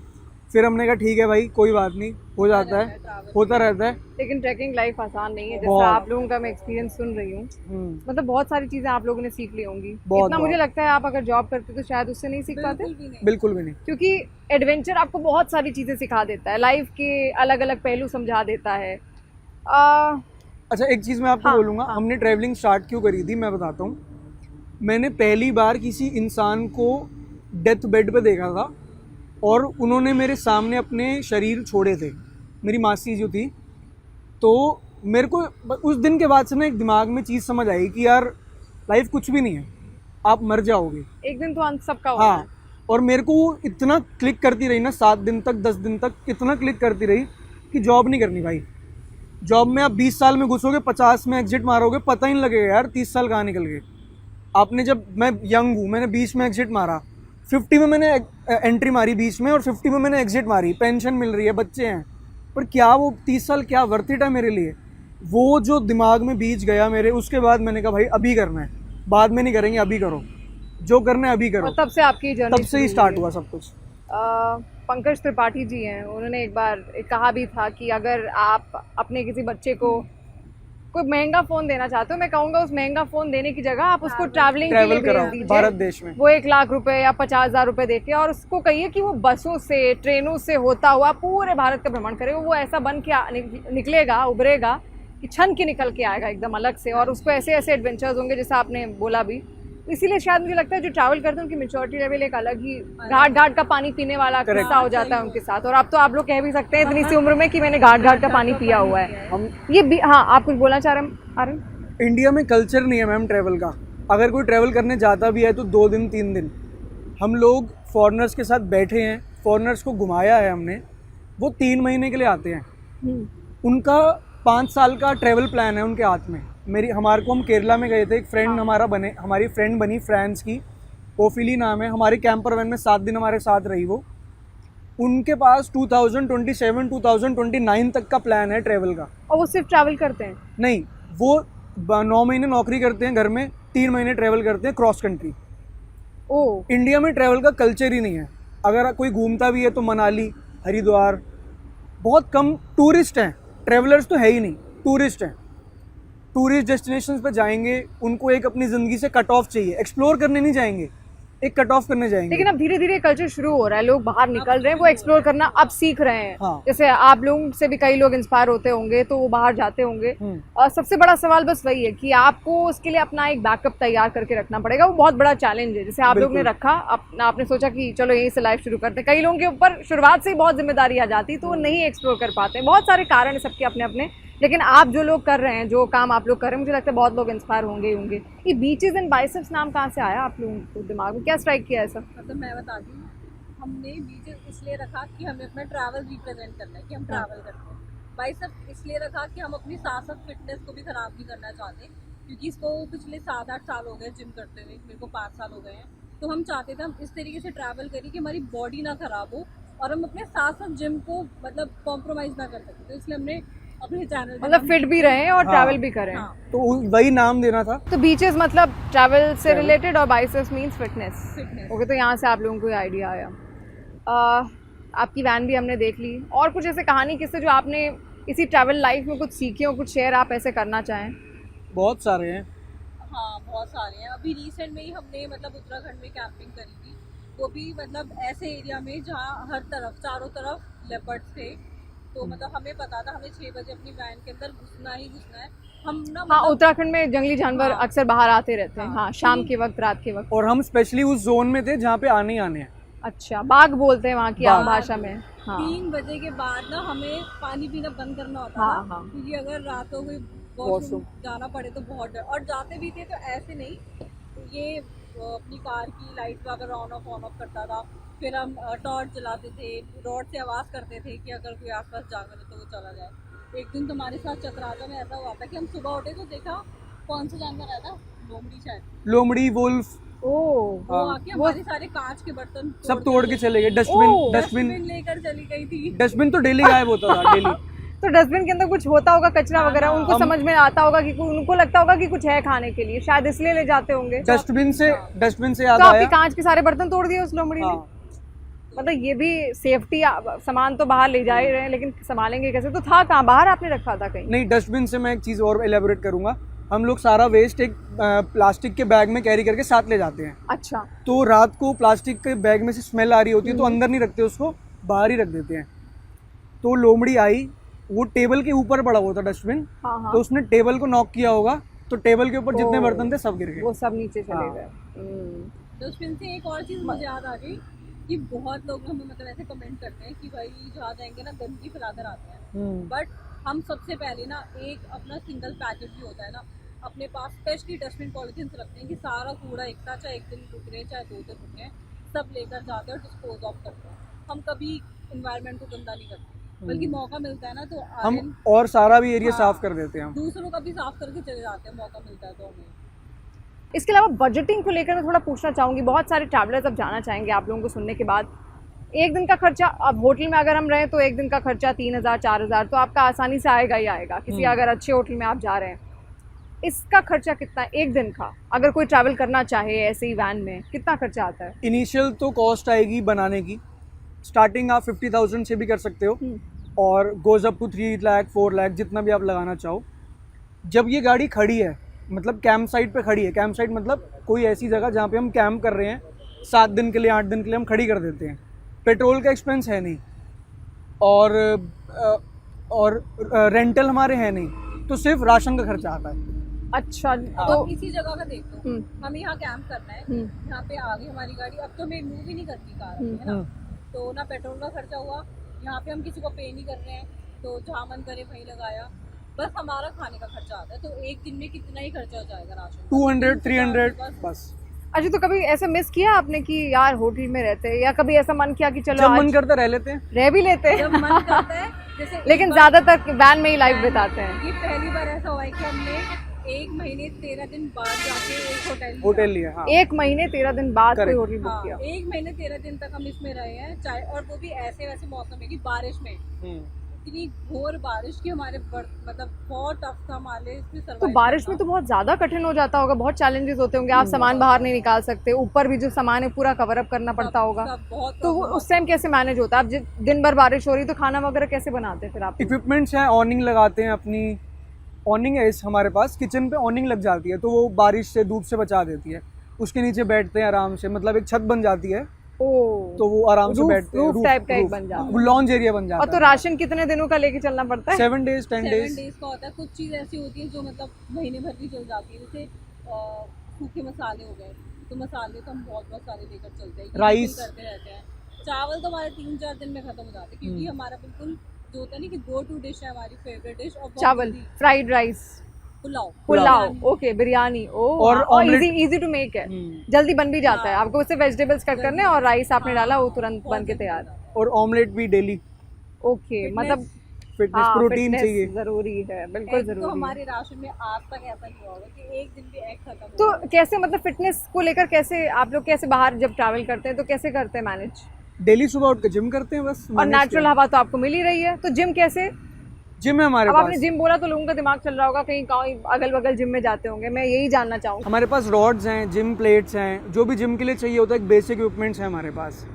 फिर हमने कहा ठीक है भाई, कोई बात नहीं, हो जाता है, होता रहता है। लेकिन ट्रैकिंग लाइफ आसान नहीं है, जैसे बहुत। आप लोगों का मैं एक्सपीरियंस सुन रही हूँ। मतलब बहुत सारी चीजें आप लोगों ने सीख ली होंगी। बहुत, इतना मुझे बहुत। लगता है आप अगर जॉब करते तो शायद उससे नहीं सीख पाते, बिल्कुल भी नहीं। बिल्कुल भी नहीं। क्योंकि एडवेंचर आपको बहुत सारी चीजें सिखा देता है, लाइफ के अलग अलग पहलू समझा देता है। अच्छा, एक चीज़ मैं आपको हाँ, बोलूँगा, हाँ। हमने ट्रैवलिंग स्टार्ट क्यों करी थी मैं बताता हूँ। मैंने पहली बार किसी इंसान को डेथ बेड पे देखा था और उन्होंने मेरे सामने अपने शरीर छोड़े थे, मेरी मासी जो थी। तो मेरे को उस दिन के बाद से ना एक दिमाग में चीज़ समझ आई कि यार लाइफ कुछ भी नहीं है, आप मर जाओगे एक दिन तो अंत सबका होना हाँ। है। और मेरे को वो इतना क्लिक करती रही ना, 7 दिन तक 10 दिन तक इतना क्लिक करती रही कि जॉब नहीं करनी भाई। जॉब में आप 20 साल में घुसोगे, 50 में एग्जिट मारोगे, पता ही नहीं लगेगा यार 30 साल कहाँ निकल गए। आपने जब, मैं यंग हूँ, मैंने 20 में एग्जिट मारा, 50 में मैंने एंट्री मारी बीच में और 50 में मैंने एग्जिट मारी, पेंशन मिल रही है, बच्चे हैं, पर क्या वो 30 साल क्या वर्थ इट है मेरे लिए? वो जो दिमाग में बीज गया मेरे, उसके बाद मैंने कहा भाई अभी करना है, बाद में नहीं करेंगे, अभी करो, जो करना है अभी करो। और तब से आपकी जर्नी तब से ही स्टार्ट हुआ सब कुछ। पंकज त्रिपाठी जी हैं, उन्होंने एक बार कहा भी था कि अगर आप अपने किसी बच्चे को कोई महंगा फ़ोन देना चाहते हो, मैं कहूँगा उस महंगा फ़ोन देने की जगह आप उसको ट्रैवलिंग के लिए भेज कराओ दीजिए भारत देश में। वो 1 लाख रुपए या 50,000 रुपए देके, और उसको कहिए कि वो बसों से, ट्रेनों से होता हुआ पूरे भारत का भ्रमण करे। वो ऐसा बन के निकलेगा, उभरेगा कि छन के निकल के आएगा एकदम अलग से, और उसको ऐसे ऐसे एडवेंचर्स होंगे जैसा आपने बोला भी। इसीलिए शायद मुझे लगता है जो ट्रैवल करते हैं उनकी मेच्योरिटी लेवल एक अलग ही, घाट घाट का पानी पीने वाला किस्सा हो जाता है उनके साथ। और अब तो आप लोग कह भी सकते हैं इतनी सी उम्र में कि मैंने घाट घाट का पानी पिया हुआ है। हम ये भी, हाँ आप कुछ बोलना चाह रहे हैं आर्यन? इंडिया में कल्चर नहीं है मैम ट्रैवल का। अगर कोई ट्रैवल करने जाता भी है तो 2 दिन 3 दिन। हम लोग फॉरेनर्स के साथ बैठे हैं, फॉरेनर्स को घुमाया है हमने, वो 3 महीने के लिए आते हैं। उनका 5 साल का ट्रैवल प्लान है उनके हाथ में। हमारे को, हम केरला में गए थे, एक फ्रेंड हमारी फ्रेंड बनी फ्रांस की, ओफिली नाम है, हमारे कैंपर वैन में 7 दिन हमारे साथ रही वो। उनके पास 2027 2029 तक का प्लान है ट्रैवल का। और वो सिर्फ ट्रैवल करते हैं? नहीं, वो 9 महीने नौकरी करते हैं घर में, 3 महीने ट्रैवल करते हैं क्रॉस कंट्री। ओह, इंडिया में ट्रैवल का कल्चर ही नहीं है। अगर कोई घूमता भी है तो मनाली, हरिद्वार, बहुत कम टूरिस्ट हैं, ट्रैवलर्स तो है ही नहीं, टूरिस्ट हैं। टूरिस्ट डेस्टिनेशंस पे जाएंगे, उनको एक अपनी ज़िंदगी से कट ऑफ चाहिए, एक्सप्लोर करने नहीं जाएंगे, एक कट ऑफ करने जाएंगे। लेकिन अब धीरे धीरे कल्चर शुरू हो रहा है, लोग बाहर निकल रहे हैं, वो एक्सप्लोर करना अब सीख रहे हैं। हाँ। जैसे आप लोगों से भी कई लोग इंस्पायर होते होंगे तो वो बाहर जाते होंगे। और सबसे बड़ा सवाल बस वही है कि आपको उसके लिए अपना एक बैकअप तैयार करके रखना पड़ेगा। वो बहुत बड़ा चैलेंज है। जैसे आप लोग ने रखा, आपने सोचा कि चलो यहीं से लाइफ शुरू करते हैं। कई लोगों के ऊपर शुरुआत से ही बहुत जिम्मेदारी आ जाती, तो वो नहीं एक्सप्लोर कर पाते हैं। बहुत सारे कारण है सबके अपने अपने, लेकिन आप जो लोग कर रहे हैं, जो काम आप लोग कर रहे हैं, मुझे लगता है बहुत लोग इंस्पायर होंगे ही होंगे। ये बीचेस एंड बाइसेप्स नाम कहाँ से आया आप लोगों को दिमाग में? क्या स्ट्राइक किया ऐसा? मतलब मैं बताती हूँ, हमने बीचेस इसलिए रखा कि हमें अपना ट्रैवल रिप्रेजेंट करना है, कि हम ट्रैवल करते हैं। बाइसेप्स इसलिए रखा कि हम अपनी साथ साथ फिटनेस को भी ख़राब नहीं करना चाहते, क्योंकि इसको पिछले 7-8 साल हो गए जिम करते हुए, मेरे को 5 साल हो गए हैं। तो हम चाहते थे हम इस तरीके से ट्रैवल करें कि हमारी बॉडी ना ख़राब हो और हम अपने साथ साथ जिम को मतलब कॉम्प्रोमाइज़ ना कर सकें। तो इसलिए हमने अपने चैनल मतलब फिट भी रहे और ट्रैवल भी करें। तो वही नाम देना था। तो बीचेस मतलब ट्रैवल से रिलेटेड और बाइसेप्स मींस फिटनेस। ओके, तो यहाँ से आप लोगों को ये आइडिया आया। आपकी वैन भी हमने देख ली। और कुछ ऐसे कहानी किस्से जो आपने इसी ट्रैवल लाइफ में कुछ सीखे हो, कुछ शेयर आप ऐसे करना चाहें? बहुत सारे हैं। हाँ, बहुत सारे हैं। अभी रिसेंट में ही हमने मतलब उत्तराखंड में कैंपिंग करी थी, वो भी मतलब ऐसे एरिया में जहाँ हर तरफ, चारों तरफ लेपर्ड्स थे। तो मतलब हमें पता था हमें 6 बजे अपनी वैन के अंदर घुसना ही घुसना है। हम ना हाँ, उत्तराखंड में जंगली जानवर हाँ, अक्सर बाहर आते रहते हैं। हाँ, हाँ, शाम के वक्त, रात के वक्त। और हम स्पेशली उस जोन में थे जहाँ पे आने ही आने हैं। अच्छा, बाघ बोलते हैं वहाँ की आम भाषा में। हाँ 3 बजे के बाद ना हमें पानी पीना बंद करना होता हाँ, था, हाँ। क्योंकि अगर रात को कोई वॉशरूम जाना पड़े तो बहुत डर। और जाते भी थे तो ऐसे नहीं, तो ये अपनी कार की लाइट वगैरह ऑन ऑफ करता था। फिर हम टॉर्च जलाते थे, रॉड से आवाज़ करते थे कि अगर कोई आसपास जानवर है तो वो चला जाए। एक दिन तो हमारे साथ चतराजा में ऐसा हुआ था कि हम सुबह उठे तो देखा कौन सा जानवर आया था, लोमड़ी शायद, लोमड़ी, वुल्फ, वो आके हमारे सारे कांच के बर्तन सब तोड़ के चले गए। डस्टबिन लेकर चली गई थी। डस्टबिन तो डेली गायब होता था, डेली। तो डस्टबिन के अंदर कुछ होता होगा, कचरा वगैरह, उनको समझ में आता होगा कि उनको लगता होगा कि कुछ है खाने के लिए, शायद इसलिए ले जाते होंगे। डस्टबिन से याद तो आपके आया। कांच के सारे बर्तन तोड़ दिए उस लोमड़ी ने? मतलब ये भी सेफ्टी, सामान तो बाहर ले जा ही रहे हैं, लेकिन संभालेंगे कैसे? तो था कहाँ, बाहर आपने रखा था कहीं? नहीं, डस्टबिन से मैं एक चीज़ और एलेबोरेट करूंगा। हम लोग सारा वेस्ट एक प्लास्टिक के बैग में कैरी करके साथ ले जाते हैं। अच्छा। तो रात को प्लास्टिक के बैग में से स्मेल आ रही होती है तो अंदर नहीं रखते उसको, बाहर ही रख देते हैं। तो लोमड़ी आई, वो टेबल के ऊपर पड़ा हुआ था डस्टबिन। हाँ। तो उसने टेबल को नॉक किया होगा, तो टेबल के ऊपर जितने बर्तन थे सब गिर गए, वो सब नीचे चले गए। डस्टबिन से एक और चीज़ मुझे याद आ गई कि बहुत लोग हमें मतलब ऐसे कमेंट करते हैं कि भाई जहाँ जाएंगे ना गंदगी फैलाकर आते हैं। बट हम सबसे पहले ना एक अपना सिंगल पैकेट भी होता है ना अपने पास, स्पेशली डस्टबिन पॉलिथीन रखते हैं कि सारा कूड़ा एक साथ, चाहे एक दिन रुक चाहे 2 दिन रुके, सब लेकर जाते हैं और डिस्पोज ऑफ करते हैं। हम कभी इन्वायरमेंट को गंदा नहीं करते, बल्कि मौका मिलता है ना तो हम और सारा भी एरिया हाँ, साफ कर देते हैं। हम दूसरों का भी साफ करके चले जाते हैं, मौका मिलता है तो हमें। इसके अलावा बजटिंग को लेकर मैं थोड़ा पूछना चाहूँगी, बहुत सारे ट्रैवलर्स अब जाना चाहेंगे आप लोगों को सुनने के बाद। एक दिन का खर्चा, अब होटल में अगर हम रहें तो एक दिन का खर्चा 3,000 4,000 तो आपका आसानी से आएगा ही आएगा, किसी अगर अच्छे होटल में आप जा रहे हैं। इसका खर्चा कितना एक दिन का, अगर कोई ट्रैवल करना चाहे ऐसे ही वैन में, कितना खर्चा आता है? इनिशियल तो कॉस्ट आएगी बनाने की, स्टार्टिंग आप 50,000 से भी कर सकते हो और goes up to 3 lakh 4 lakh जितना भी आप लगाना चाहो। जब ये गाड़ी खड़ी है, मतलब कैंप साइट पे खड़ी है, कैंप साइट मतलब कोई ऐसी जगह जहाँ पे हम कैंप कर रहे हैं, 7 दिन के लिए 8 दिन के लिए हम खड़ी कर देते हैं, पेट्रोल का एक्सपेंस है नहीं और रेंटल हमारे है नहीं, तो सिर्फ राशन का खर्चा आता है। अच्छा, तो इसी जगह का देख लो, हमें यहाँ कैंप करना है, हम्म। यहाँ पे आ गई हमारी गाड़ी, अब तो मैं मूव ही नहीं करती कार अपनी, है ना, तो ना पेट्रोल का खर्चा हुआ, यहाँ पे हम किसी को पे नहीं कर रहे हैं, तो जहाँ मन करे वहीं लगाया, बस हमारा खाने का खर्चा आता है। तो एक दिन में कितना ही खर्चा हो जाएगा राशन, 200-300 बस। अच्छा, तो कभी ऐसा मिस किया आपने कि यार होटल में रहते हैं, या कभी ऐसा मन किया कि चलो जब आज मन करता रह लेते हैं, रह भी लेते हैं जब मन करता है जैसे लेकिन ज्यादातर वैन में ही लाइफ बिताते हैं। ये पहली बार ऐसा हुआ है कि हमने 1 महीने 13 दिन बाद जाके एक होटल लिया। हाँ। 1 महीने 13 दिन बाद कोई Correct. होटल बुक किया। 1 महीने 13 दिन तक हम इसमें रहे हैं, चाहे और वो भी ऐसे वैसे मौसम में कि बारिश में, इतनी घोर बारिश की हमारे मतलब बहुत टफ था हमारे इसमें तो सर्वाइव बारिश करना। में तो बहुत ज्यादा कठिन हो जाता होगा, बहुत चैलेंजेस होते होंगे, आप सामान बाहर नहीं निकाल सकते, ऊपर भी जो सामान है पूरा कवर अप करना पड़ता होगा, सब बहुत तो वो उस टाइम कैसे मैनेज होता है? आप दिन भर बारिश हो रही तो खाना वगैरह कैसे बनाते हैं फिर आप? इक्विपमेंट्स हैं, ऑनिंग लगाते हैं, अपनी ऑनिंग है इस हमारे पास, किचन पे ऑनिंग लग जाती है तो वो बारिश से धूप से बचा देती है, उसके नीचे बैठते हैं आराम से, मतलब एक छत बन जाती है तो वो आराम से बैठते हैं, रूफ टाइप का एक बन जाता है, लॉन्ज एरिया बन जाता और तो राशन कितने दिनों का लेके चलना पड़ता है? 7 days 10 7 days। डेज का होता है। कुछ चीज़ ऐसी होती है जो मतलब महीने भर भी चल जाती है, जैसे सूखे मसाले हो गए, तो मसाले तो हम बहुत सारे लेकर चलते हैं, ये राइस करते रहते हैं। चावल तो हमारे 3-4 दिन में खत्म हो जाते हैं, क्योंकि हमारा बिल्कुल जो होता है ना कि गो टू डिश है हमारी फेवरेट डिश, और चावल, fried rice, pulao, okay, biryani, और इजी टू मेक है, जल्दी बन भी जाता है, आपको उससे वेजिटेबल्स कट करने और राइस आपने डाला, वो तुरंत बन के तैयार। और ऑमलेट भी डेली। ओके, मतलब फिटनेस, प्रोटीन चाहिए, जरूरी है, बिल्कुल तो जरूरी है। हमारे राशन में आज तक ऐसा नहीं होगा कि एक दिन भी एग खत्म हो। तो कैसे, मतलब फिटनेस को लेकर कैसे आप लोग कैसे बाहर जब ट्रैवल करते हैं तो कैसे करते हैं मैनेज? डेली सुबह उठ के जिम करते हैं बस। और नेचुरल हवा तो आपको मिल ही रही है, तो जिम कैसे? जिम है हमारे अब पास। आपने जिम बोला तो लोगों का दिमाग चल रहा होगा कहीं अगल बगल जिम में जाते होंगे, मैं यही जानना चाहूँगी। हमारे पास रॉड्स हैं, जिम प्लेट्स हैं, जो भी जिम के लिए चाहिए होता है, एक बेसिक इक्विपमेंट्स है हमारे पास।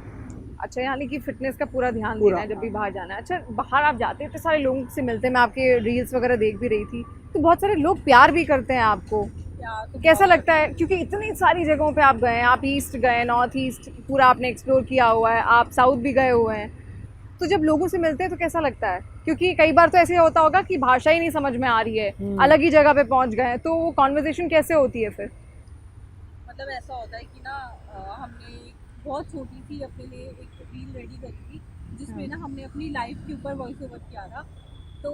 अच्छा, यानी कि फिटनेस का पूरा ध्यान देना है जब भी बाहर जाना है। अच्छा, बाहर आप जाते हैं तो सारे लोगों से मिलते हैं, मैं आपके रील्स वगैरह देख भी रही थी, तो बहुत सारे लोग प्यार भी करते हैं आपको, तो कैसा लगता है? क्योंकि इतनी सारी जगहों पे आप गए हैं, आप ईस्ट गए, नॉर्थ ईस्ट पूरा आपने एक्सप्लोर किया हुआ है, आप साउथ भी गए हुए हैं, तो जब लोगों से मिलते हैं तो कैसा लगता है? क्योंकि कई बार तो ऐसे होता होगा कि भाषा ही नहीं समझ में आ रही है, अलग ही जगह पे पहुंच गए हैं, तो वो कॉन्वर्सेशन कैसे होती है फिर? मतलब ऐसा होता है कि ना हमने बहुत छोटी सी अपने लिए एक रील रेडी करी थी, जिसमें ना हमने अपनी लाइफ के ऊपर वॉइस ओवर किया था। तो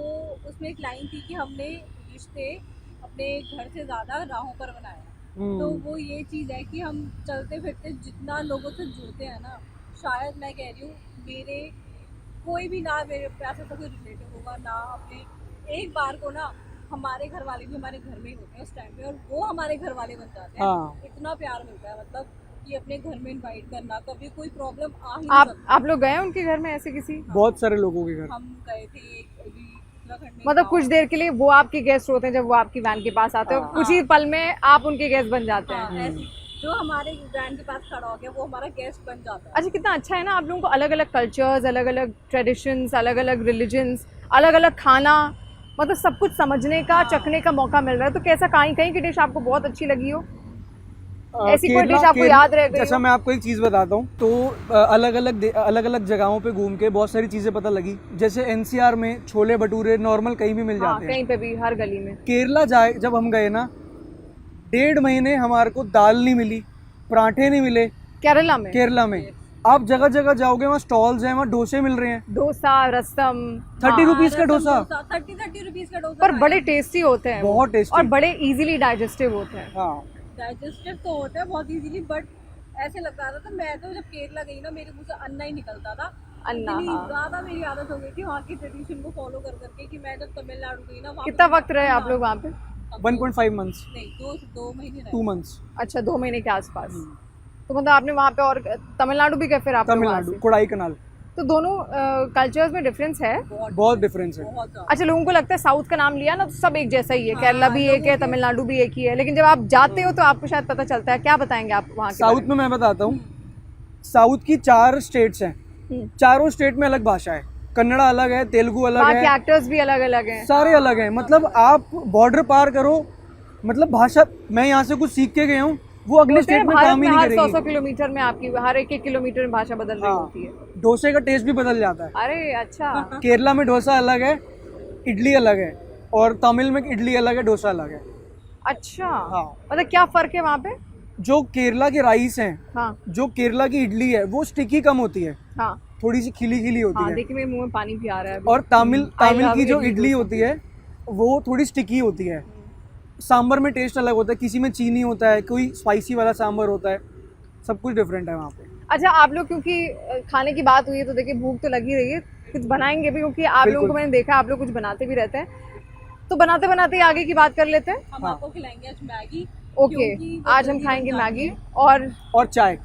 उसमें एक लाइन थी कि हमने रिश्ते अपने घर से ज़्यादा राहों पर बनाए। तो वो ये चीज़ है कि हम चलते फिरते जितना लोगों से जुड़ते हैं ना, शायद मैं कह रही हूँ मेरे कोई भी ना मेरे पैसे से कोई रिलेटिव होगा ना अपने, एक बार को ना हमारे घर वाले भी हमारे घर में ही होते हैं उस टाइम पे, और वो हमारे घर वाले बन जाते हैं। हाँ। इतना प्यार मिलता है, मतलब कि अपने घर में इनवाइट करना, कभी कोई प्रॉब्लम आ ही नहीं सकती। आप लोग गए हैं उनके घर में ऐसे किसी? बहुत सारे लोगों के घर। हम गए थे अभी उत्तराखंड में, मतलब कुछ देर के लिए वो आपके गेस्ट होते हैं, जब वो आपकी वैन के पास आते हैं, कुछ ही पल में आप उनके गेस्ट बन जाते हैं। ऐसी जो हमारे वैन के पास खड़ा हो गया वो हमारा गेस्ट बन जाता है। अच्छा, कितना अच्छा है ना, आप लोगों को अलग अलग कल्चर्स, अलग अलग ट्रेडिशंस, अलग अलग रिलीजन्स, अलग अलग खाना, मतलब सब कुछ समझने का, चखने का मौका मिल रहा है। तो कैसा कहीं की डिश आपको बहुत अच्छी लगी हो, ऐसी कोई डिश आपको याद रह गई? जैसा मैं आपको एक चीज़ बताता हूँ, तो अलग अलग जगहों पे घूम के बहुत सारी चीज़ें पता लगी। जैसे एनसीआर में छोले भटूरे नॉर्मल कहीं भी मिल जाते हैं, कहीं पे भी, हर गली में। केरला जाए जब हम गए ना, 1.5 महीने हमारे को दाल नहीं मिली, पराठे नहीं मिले। केरला में आप जगह जगह जाओगे, वहाँ स्टॉल्स हैं, वहाँ डोसे मिल रहे हैं, डोसा, रसम, 30 रुपीज का डोसा, 30 रुपीज का डोसा, पर बड़े टेस्टी होते हैं, बहुत टेस्टी, और बड़े इजीली डाइजेस्टिव होते हैं। हाँ, डाइजेस्टिव तो होता है बहुत इजीली, बट ऐसे लगता था, तो मैं तो जब केरला गई ना, मेरे मुंह से अन्ना ही निकलता था। अन्ना, इतनी ज्यादा मेरी आदत हो गई थी वहाँ की ट्रेडिशन को फॉलो कर करके, कि मैं जब तमिलनाडु गई ना, कितना वक्त रहे आप लोग वहाँ पे? 1.5 मंथ्स, नहीं, दो महीने रहे। 2 मंथ्स। अच्छा 2 महीने के आसपास। तो मतलब आपने वहाँ पे, और तमिलनाडु भी गए फिर आप? तमिलनाडु, कोडाई कनाल। तो दोनों कल्चर्स में डिफरेंस है? बहुत डिफरेंस है। बहुत ज़्यादा। अच्छा, लोगों को लगता है साउथ का नाम लिया ना तो सब एक जैसा ही है, केरला भी एक है, तमिलनाडु भी एक ही है, लेकिन जब आप जाते हो तो आपको शायद पता चलता है। क्या बताएंगे आप वहाँ के साउथ बारे में मैं बताता हूँ, साउथ की 4 स्टेट्स हैं, में? चारों स्टेट में अलग भाषा है। कन्नड़ा अलग है, तेलुगु अलग वहाँ के है, एक्टर्स भी अलग अलग हैं। सारे अलग हैं। मतलब आप बॉर्डर पार करो, मतलब भाषा, मैं यहाँ से कुछ सीख के गया हूँ, वो अगले बोलते हैं स्टेट में भारत काम ही में नहीं हर 100 करेगी। किलोमीटर में आपकी हर एक किलोमीटर में भाषा बदल रही हाँ, होती है। डोसे का टेस्ट भी बदल जाता है। अरे अच्छा। केरला में डोसा अलग है, इडली अलग है, और तमिल में इडली अलग है, डोसा अलग है। अच्छा, हाँ। मतलब क्या फर्क है वहाँ पे? जो केरला के राइस हैं, हाँ जो केरला की इडली है, वो स्टिकी कम होती है, हाँ थोड़ी सी खिली खिली होती हाँ, है। देखिए मेरे मुंह में पानी भी आ रहा है अभी। और तमिल I love की जो इडली इडली डोसा। होती है वो थोड़ी स्टिकी होती है। सांबर में टेस्ट अलग होता है, किसी में चीनी होता है, कोई स्पाइसी वाला सांबर होता है, सब कुछ डिफरेंट है वहाँ पे। अच्छा, आप लोग क्योंकि खाने की बात हुई है तो देखिए भूख तो लगी रही है, कुछ बनाएंगे भी, क्योंकि आप लोगों को बिल्कुल। मैंने देखा आप लोग कुछ बनाते भी रहते हैं। तो बनाते बनाते ही आगे की बात कर लेते हैं। हम आपको खिलाएंगे आज मैगी। ओके, क्योंकि वो आज हम जल्दी खाएंगे बन जाती मैगी है। और चाय।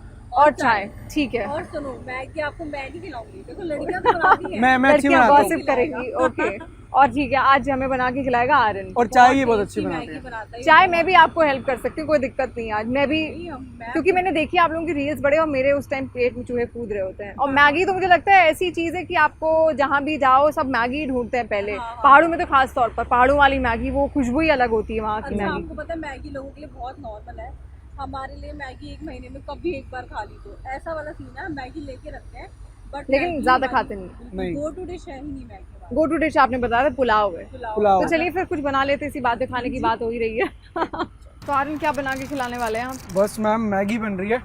चाय। ठीक है, और सुनो, मैगी आपको मैगी खिलाऊंगी। देखो लड़कियां तो बनाती हैं। मैं अच्छी लड़कियां बनाता हूँ। गॉसिप करेंगी। ओके, और ठीक है, आज हमें बना के खिलाएगा आर्यन। और चाय ये बहुत अच्छी टेस्टी बनाते मैगी हैं। बनाता है। चाय मैं भी आपको हेल्प कर सकती हूँ, कोई दिक्कत नहीं है। आज मैं भी, मैं क्योंकि मैंने देखी आप लोगों की रील्स बड़े, और मेरे उस टाइम पेट में चूहे कूद रहे होते हैं। और मैगी तो मुझे लगता है ऐसी चीज़ है कि आपको जहाँ भी जाओ सब मैगी ढूंढते हैं पहले। पहाड़ों में तो खास तौर पर पहाड़ों वाली मैगी, वो खुशबू ही अलग होती है वहाँ की अच्छा, मैगी। आपको पता है मैगी लोगों के लिए बहुत नॉर्मल है। हमारे लिए मैगी 1 महीने में कभी एक बार खा ली तो ऐसा वाला सीन है। मैगी लेके रखते हैं, बट लेकिन ज़्यादा खाते नहीं। नहीं। गो टू डिश है ही नहीं मैगी। गो टू डिश आपने बताया था पुलाव है। पुलाव। तो चलिए फिर कुछ बना लेते, इसी बातें खाने की बात हो ही रही है। तो आर्यन क्या बना के खिलाने वाले हैं हम? बस मैम मैगी बन रही है,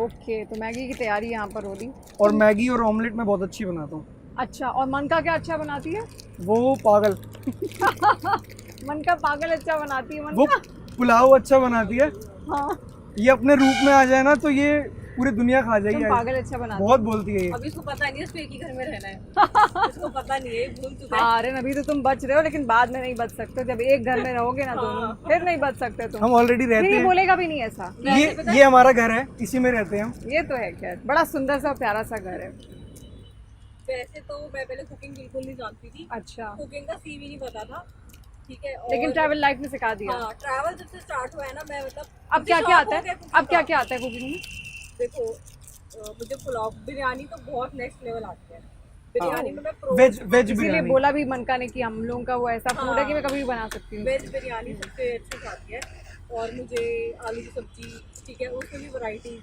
ओके, तो मैगी की तैयारी यहाँ पर हो रही। और मैगी और ऑमलेट मैं बहुत अच्छी बनाता हूँ। अच्छा, और मन का क्या अच्छा बनाती है? वो पागल, मन का पागल अच्छा बनाती है। मन वो का, पुलाव अच्छा बनाती है। हाँ, ये अपने रूप में आ जाए ना तो ये पूरी दुनिया खा तुम जाएगी। पागल अच्छा बनाती बहुत बोलती है ये। अभी इसको पता नहीं है इसको एक ही घर में रहना है। इसको पता नहीं है, भूल चुका है। है। आर्यन अभी तो तुम बच रहे हो, लेकिन बाद में नहीं बच सकते। जब एक घर में रहोगे ना दोनों, फिर नहीं बच सकते तुम। हम ऑलरेडी फिर रहते ये हैं, बोलेगा भी नहीं ऐसा। ये हमारा घर है, इसी में रहते हैं हम। ये तो है, खैर बड़ा सुंदर सा प्यारा सा घर है। वैसे तो मैं पहले कुकिंग बिल्कुल नहीं जानती थी। अच्छा, कुकिंग का सीवी नहीं पता था, ठीक है। लेकिन और ट्रैवल लाइफ में सिखा दिया। हाँ, ट्रैवल जब से स्टार्ट हुआ है ना, मैं मतलब अब मुझे क्या क्या शौक आता हो गया है? cooking अब क्या का। क्या आता है कुकिंग में? देखो, मुझे पुलाव, बिरयानी तो बहुत नेक्स्ट लेवल आती है। बिरयानी में मैं प्रो वेज इसीलिए बिरयानी। बोला भी मनका ने कि हम लोगों का वो ऐसा फूड है कि मैं कभी भी बना सकती हूँ। वेज बिरयानी सबसे अच्छी खाती है। और मुझे आलू की सब्जी, ठीक है, उसमें भी वैरायटी,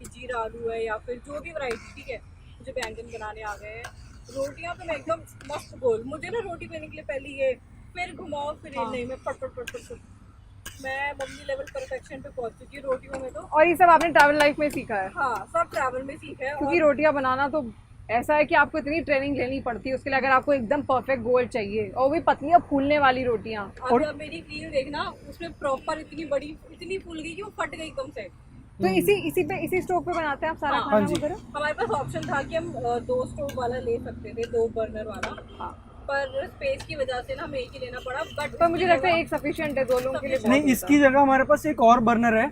जीरा आलू है या फिर जो भी वैरायटी, ठीक है। मुझे बैंगन बनाने आ गए हैं। रोटियां तो मैं एकदम मस्त गोल। मुझे ना रोटी बनाने के लिए पहले ये, फिर घुमाओ, फिर ये नहीं, मैं फट फट फट फट मैं मम्मी लेवल परफेक्शन पे पहुंच चुकी हूँ रोटियों में तो। और ये सब आपने ट्रैवल लाइफ में सीखा है? हाँ, सब ट्रैवल में सीखा है। क्योंकि रोटियां बनाना तो ऐसा है कि आपको इतनी ट्रेनिंग लेनी पड़ती है उसके लिए, अगर आपको एकदम परफेक्ट गोल चाहिए, और भी पतली और फूलने वाली रोटियां। और अब मेरी रील देखना, उसमें प्रॉपर इतनी बड़ी, इतनी फूल गई कि वो फट गई एकदम से। तो इसी स्टोव पे बनाते हैं आप सारा हाँ, खाना जी। वगैरह? हमारे पास ऑप्शन था कि हम 2 स्टोव वाला ले सकते थे, 2 बर्नर वाला। हाँ, पर स्पेस की वजह से ना हमें एक ही लेना पड़ा। बट पर मुझे लगता है एक सफिशिएंट है 2 लोगों के लिए। बहुत नहीं, होता इसकी है। जगह हमारे पास एक और बर्नर है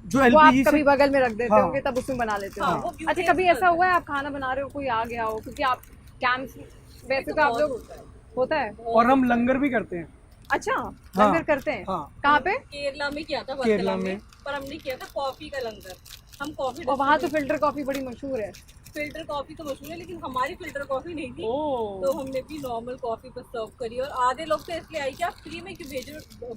जो वो आप एलपीजी कभी से। बगल में रख देते हाँ। होंगे, तब उसमें बना लेते हो। हाँ, वो अच्छा, beauty कभी ऐसा हुआ है आप खाना बना रहे हो, कोई आ गया हो? क्योंकि आप कैंप्स, वैसे तो आप लोग, होता है। और हम लंगर भी करते हैं। अच्छा, लंगर करते हैं? हाँ। कहाँ पे? केरला में किया था, केरला वर्कला में। पर हमने किया था कॉफी का लंगर। हम कॉफी, और वहाँ तो फिल्टर कॉफी बड़ी मशहूर है। फिल्टर कॉफी तो मशहूर है, लेकिन हमारी फिल्टर कॉफी नहीं थी। ओह। तो हमने भी नॉर्मल कॉफी पर सर्व करी। और आधे लोग तो इसलिए आई कि आप फ्री में क्यों